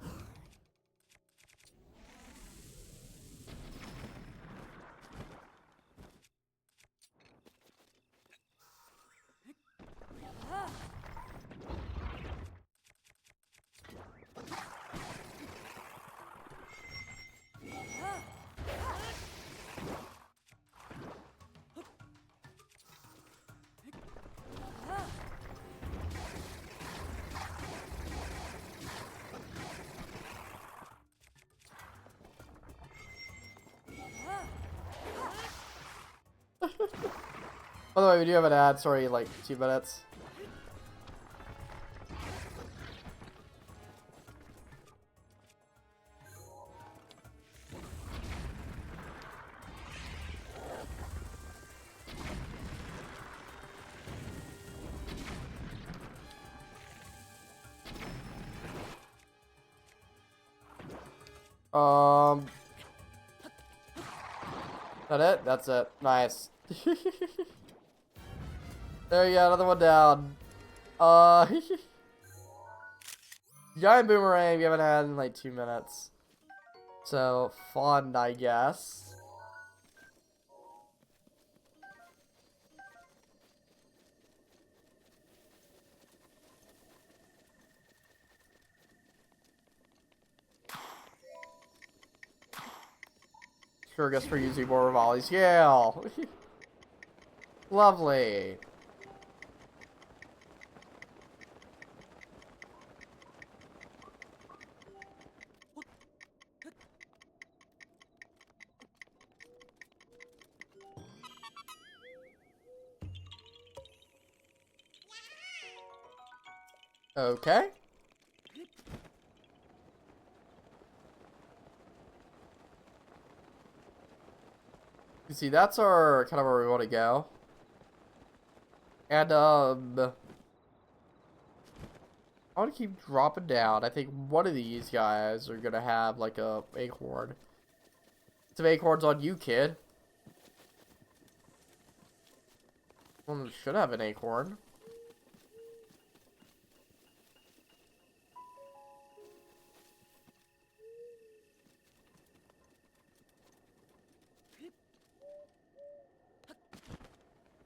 By the way, we do have an ad. Sorry, like 2 minutes. That it? That's it. Nice. There you go, another one down. Giant boomerang we haven't had in like 2 minutes. So, fun, I guess. Sure, guess we're using more volleys. Yeah! Lovely. Okay. You see, that's our kind of where we want to go. And I want to keep dropping down. I think one of these guys are gonna have like a acorn. Some acorns on you, kid. One should have an acorn.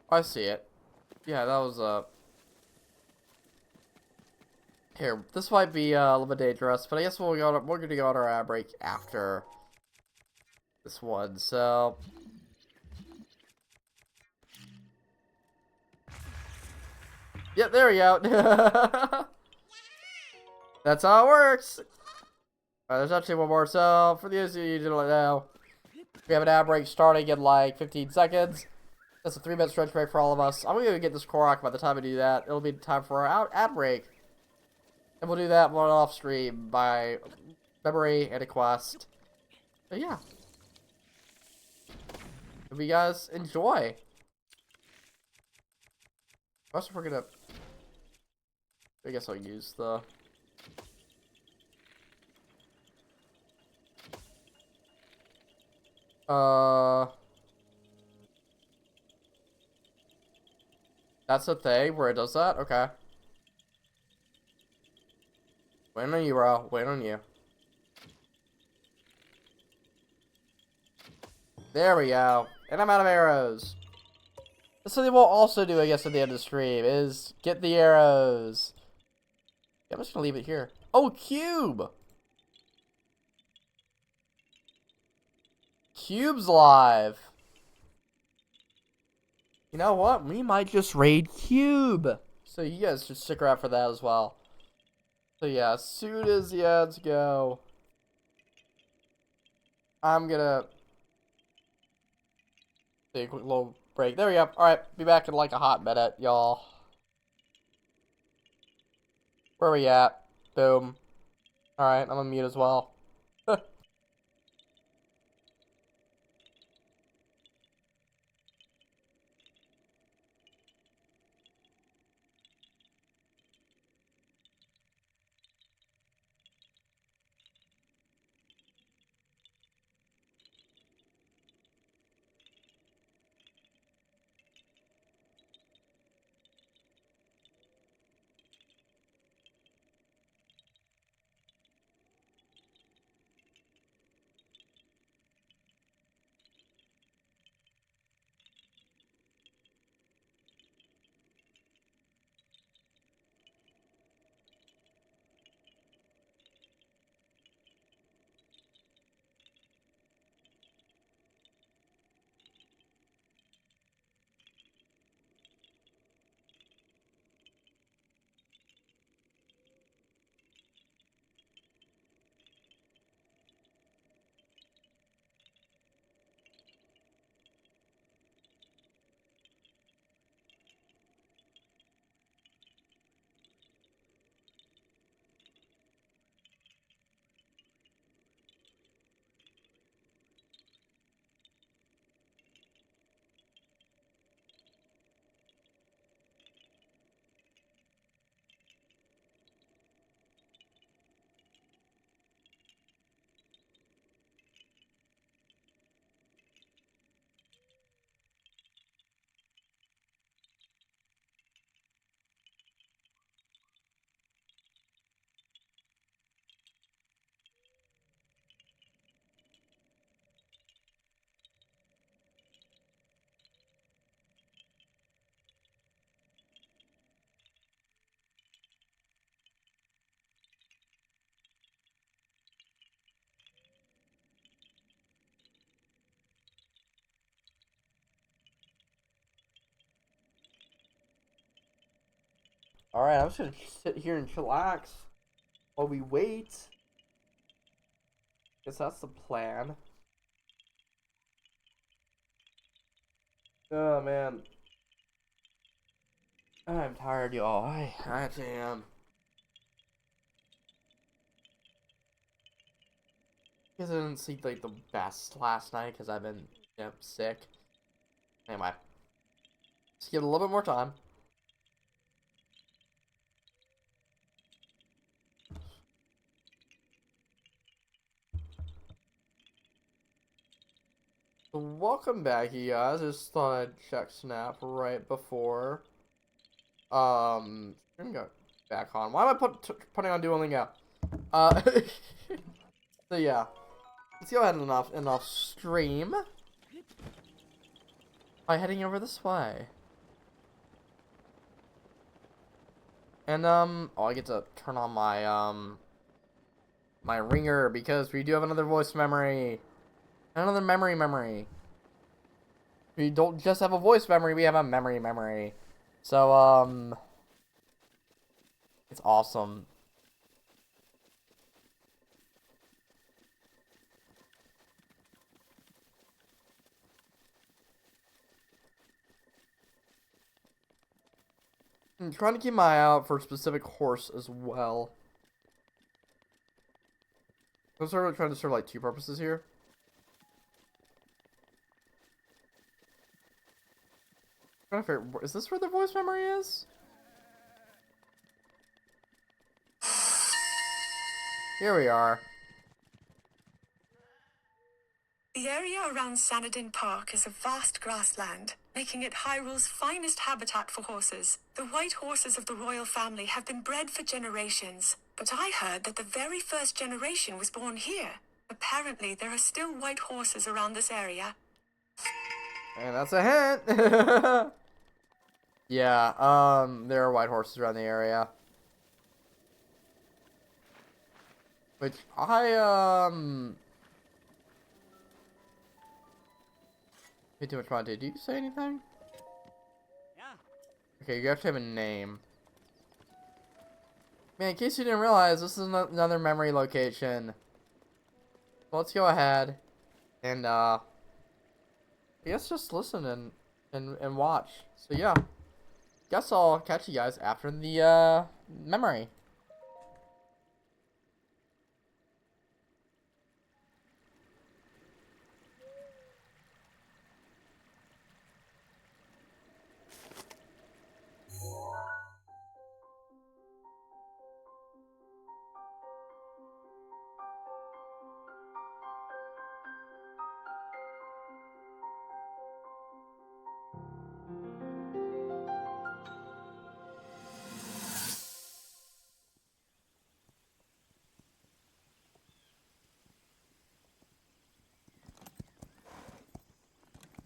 I see it. Yeah, that was Here, this might be a little bit dangerous, but I guess we're gonna go on our ad break after this one. So, yeah, there we go. That's how it works. There's actually one more. So, for those of you who don't know, we have an ad break starting in like 15 seconds. That's a 3-minute stretch break for all of us. I'm gonna get this Korok by the time I do that. It'll be time for our ad break. And we'll do that one off stream by memory and a quest. So yeah. Hope you guys enjoy. Also, we're gonna... I guess I'll use the... That's a thing where it does that? Okay. Waiting on you, bro. Waiting on you. There we go. And I'm out of arrows. That's something we'll also do, I guess, at the end of the stream, is get the arrows. Yeah, I'm just gonna leave it here. Oh, cube! Cube's live. You know what? We might just raid Cube. So you guys should stick around for that as well. So yeah, as soon as the ads go, I'm gonna take a quick little break. There we go. Alright, be back in like a hot minute, y'all. Where are we at? Boom. Alright, I'm on mute as well. Alright, I'm just gonna sit here and chillax while we wait. Guess that's the plan. Oh man. I'm tired, y'all. I actually am. Because I didn't sleep like the best last night because I've been sick. Anyway. Just get a little bit more time. Welcome back, you guys. Just thought I'd check Snap right before. Stream got back on. Why am I putting on Duolingo? Uh, so yeah, let's go ahead and off stream by heading over this way. And oh, I get to turn on my my ringer because we do have another voice memory. Another memory. We don't just have a voice memory, we have a memory. So, it's awesome. I'm trying to keep my eye out for a specific horse as well. I'm sort of trying to serve like two purposes here. Trying to figure, is this where the voice memory is? Here we are. The area around Sanadin Park is a vast grassland, making it Hyrule's finest habitat for horses. The white horses of the royal family have been bred for generations, but I heard that the very first generation was born here. Apparently, there are still white horses around this area. And that's a hint. Yeah, there are white horses around the area. Which Pay too much mind. Did you say anything? Yeah. Okay, you have to have a name. Man, in case you didn't realize, this is another memory location. So let's go ahead and I guess just listen and watch. So yeah, guess I'll catch you guys after the memory.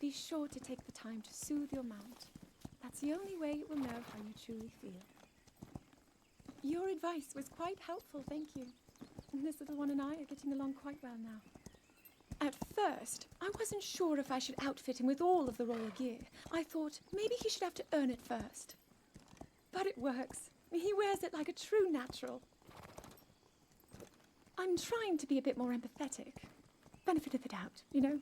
Be sure to take the time to soothe your mount. That's the only way it will know how you truly feel. Your advice was quite helpful, thank you. This little one and I are getting along quite well now. At first, I wasn't sure if I should outfit him with all of the royal gear. I thought maybe he should have to earn it first. But it works. He wears it like a true natural. I'm trying to be a bit more empathetic. Benefit of the doubt, you know?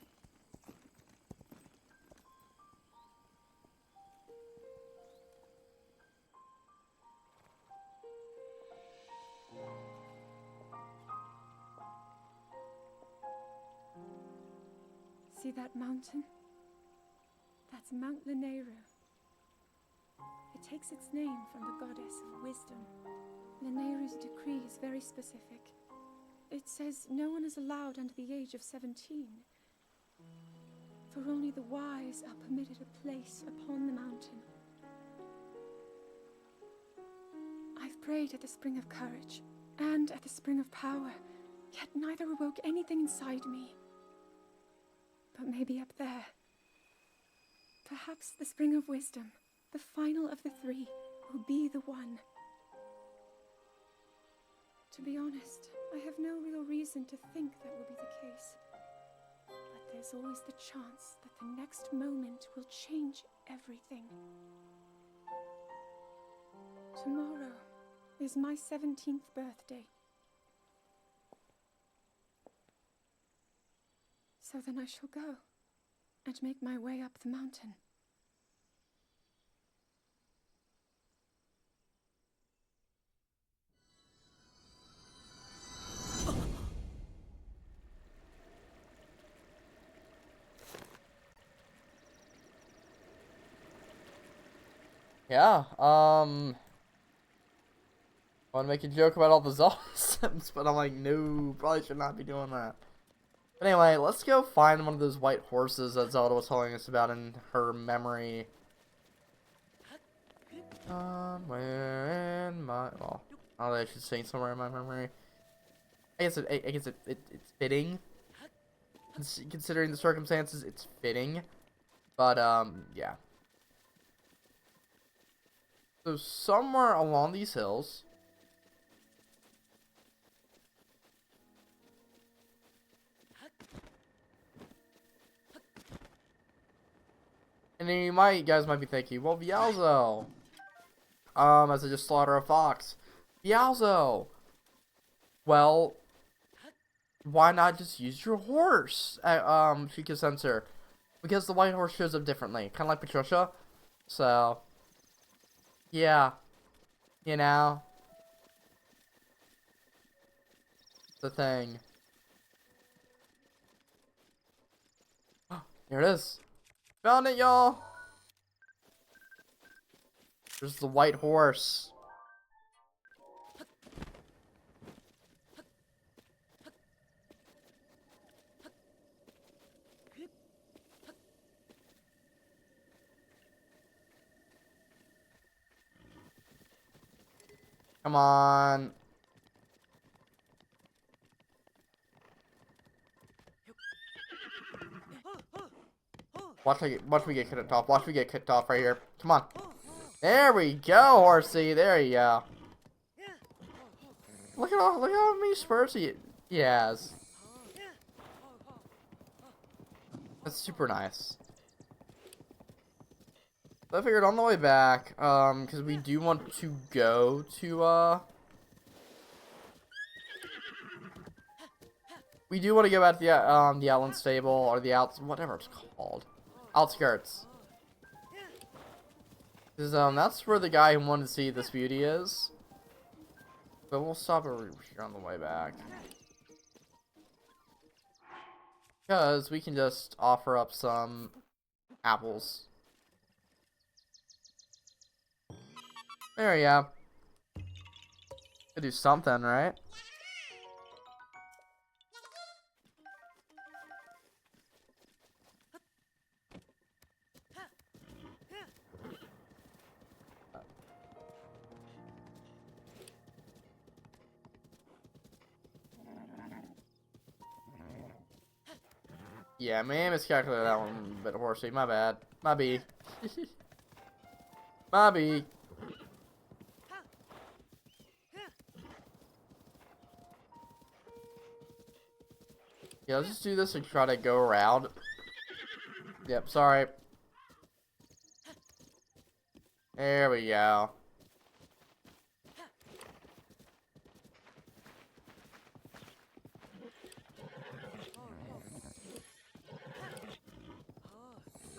See that mountain? That's Mount Lanayru. It takes its name from the goddess of wisdom. Lanayru's decree is very specific. It says no one is allowed under the age of 17. For only the wise are permitted a place upon the mountain. I've prayed at the Spring of Courage and at the Spring of Power, yet neither awoke anything inside me. But maybe up there. Perhaps the Spring of Wisdom, the final of the three, will be the one. To be honest, I have no real reason to think that will be the case. But there's always the chance that the next moment will change everything. Tomorrow is my 17th birthday. So then I shall go and make my way up the mountain. Yeah, want to make a joke about all the Zelda sims, but I'm like, no, probably should not be doing that. But anyway, let's go find one of those white horses that Zelda was telling us about in her memory. Somewhere in my... Well, I don't know, I should sing somewhere in my memory. I guess it's fitting. Considering the circumstances, it's fitting. But, yeah. So, somewhere along these hills... And then you guys might be thinking, well, Vialzo. As I just slaughter a fox. Vialzo. Well, why not just use your horse at, Chica Sensor? Because the white horse shows up differently. Kind of like Patricia. So, yeah. You know. The thing. Here it is. Found it, y'all! There's the white horse. Come on. Watch me get kicked off. Watch me get kicked off right here. Come on. There we go, horsey. There you go. Look how many spurs he has. That's super nice. So I figured on the way back, because we do want to go to, we do want to go back to the Outland Stable, or the whatever it's called. Outskirts. Because, that's where the guy who wanted to see this beauty is. But we'll stop over here on the way back. Because we can just offer up some apples. There we go. Could do something, right? Yeah, man, miscalculated that one a bit horsey. My bad. My B. My B. Yeah, let's just do this and try to go around. Yep, sorry. There we go.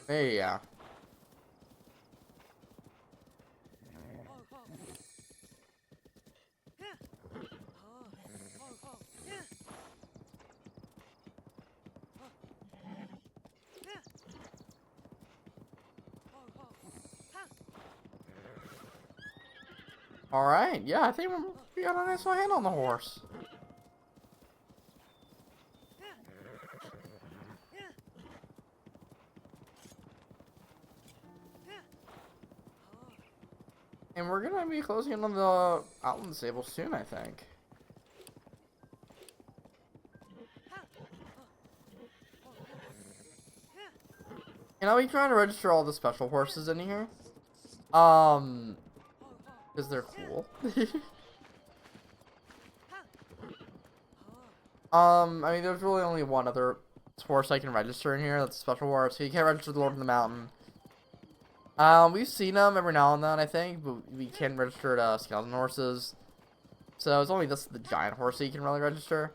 There you go. Alright, yeah, I think we got a nice little hand on the horse. And we're gonna be closing in on the Outland Stable soon, I think. And I'll be trying to register all the special horses in here. Because they're cool. I mean, there's really only one other horse I can register in here. That's a special horse. So you can't register the Lord of the Mountain. We've seen them every now and then, I think, but we can register skeleton horses. So it's only the giant horse that you can really register.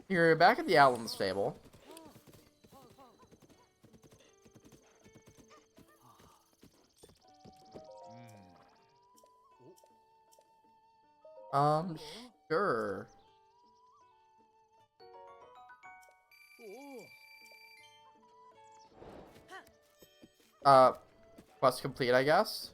You're back at the Outland Stable. Sure. Quest complete, I guess.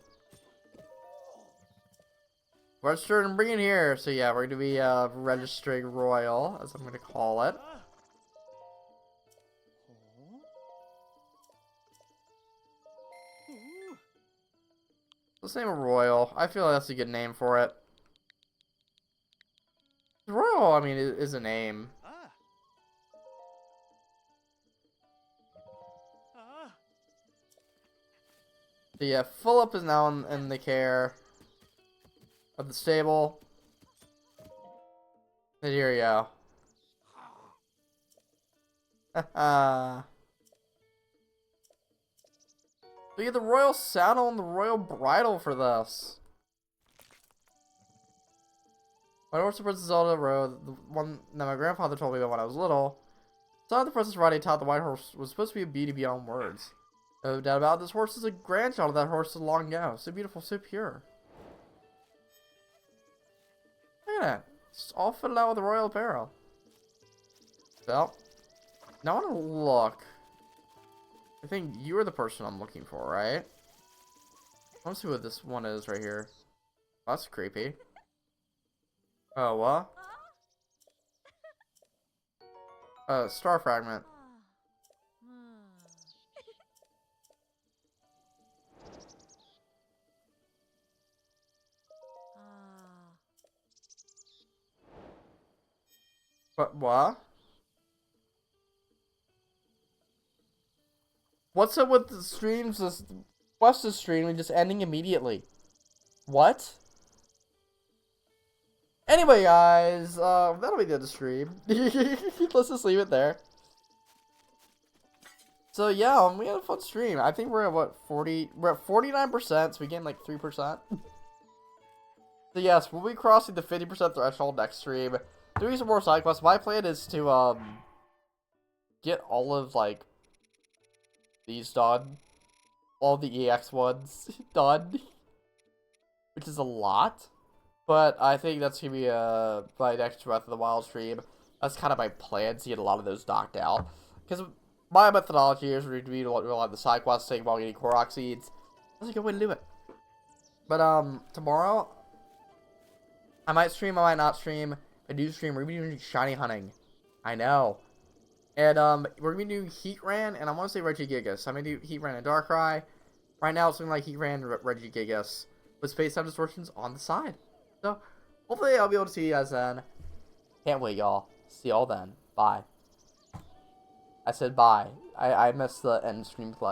Register and bring it here. So yeah, we're gonna be registering Royal, as I'm gonna call it. Let's name it Royal. I feel like that's a good name for it. Royal, I mean, is a name. So yeah, Philip is now in the care of the stable. And here you go. Haha. We get the royal saddle and the royal bridle for this. My horse the Princess Zelda rode, the one that my grandfather told me about when I was little. Son of the Princess riding taught the white horse was supposed to be a beauty beyond words. No doubt about it, this horse is a grandchild of that horse long ago. So beautiful, so pure. Look at that. It's all fitted out with the royal apparel. So, now I want to look. I think you are the person I'm looking for, right? I want to see what this one is right here. Oh, that's creepy. Oh, what? Star fragment. But what? What's up with the streams? What's the stream just ending immediately? What? Anyway, guys, that'll be the stream. Let's just leave it there. So yeah, we had a fun stream. I think we're at what 40? We're at 49%, so we gained like 3%. So yes, we'll be crossing the 50% threshold next stream. Doing some more side quests. My plan is to get all of like these done, all the EX ones done, which is a lot. But I think that's gonna be my next Breath of the Wild stream. That's kind of my plan to get a lot of those knocked out. Because my methodology is we're going to do a lot of the side quests thing while getting Korok seeds. That's a good way to do it. But tomorrow I might stream, I might not stream. If I do stream, we're gonna be doing shiny hunting. I know. And we're gonna be doing Heatran, and I want to say Regigigas. I'm gonna do Heatran and Darkrai. Right now it's looking like Heatran and Regigigas with space time distortions on the side. So hopefully I'll be able to see you guys then. Can't wait, y'all. See y'all then. Bye. I said bye. I missed the end stream play.